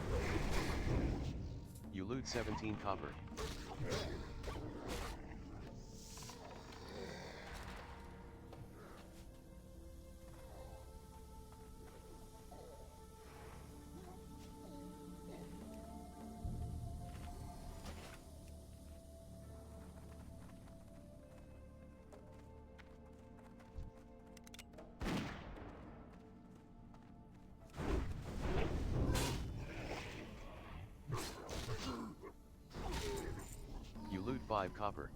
You loot 17 copper. 5 copper.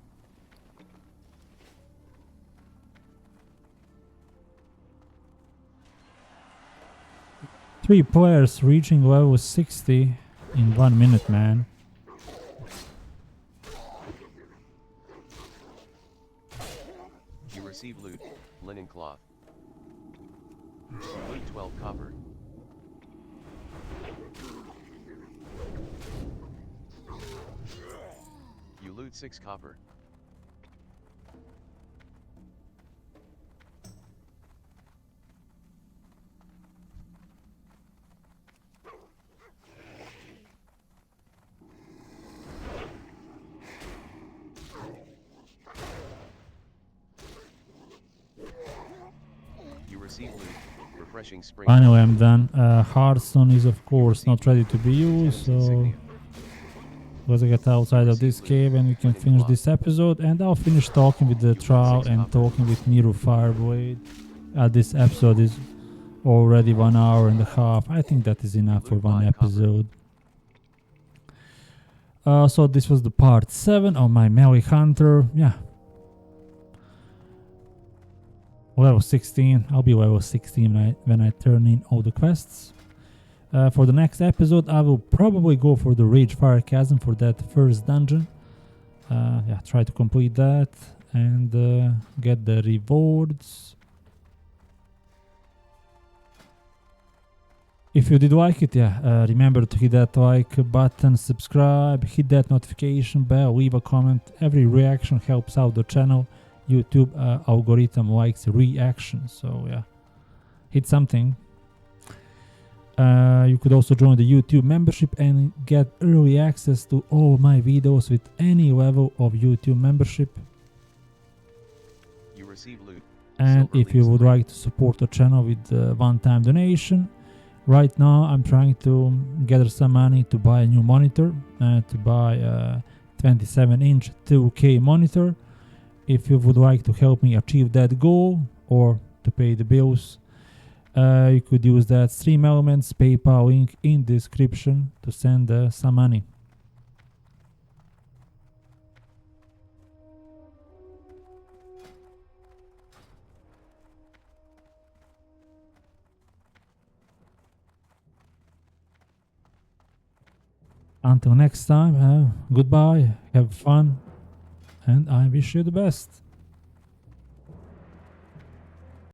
Three players reaching level 60 in 1 minute, man.
You receive loot, linen cloth. Loot 12 copper. You loot 6 copper. You receive loot, refreshing spring.
Finally, I'm done. Hearthstone is of course not ready to be used, so let's get outside of this cave and we can finish this episode. And I'll finish talking with the Troll and talking with Nero Fireblade. This episode is already 1 hour and a half. I think that is enough for one episode. So this was the part 7 of my melee hunter. Yeah. Level 16. I'll be level 16 when I turn in all the quests. For the next episode, I will probably go for the Rage Fire Chasm for that first dungeon. Yeah, try to complete that and get the rewards. If you did like it, yeah, remember to hit that like button, subscribe, hit that notification bell, leave a comment. Every reaction helps out the channel. YouTube algorithm likes reactions, so yeah, hit something. You could also join the YouTube membership and get early access to all my videos with any level of YouTube membership.
You receive loot.
And if you would like to support the channel with a one-time donation, right now I'm trying to gather some money to buy a new monitor, to buy a 27-inch 2K monitor. If you would like to help me achieve that goal or to pay the bills, you could use that Stream Elements PayPal link in description to send some money. Until next time, goodbye, have fun, and I wish you the best.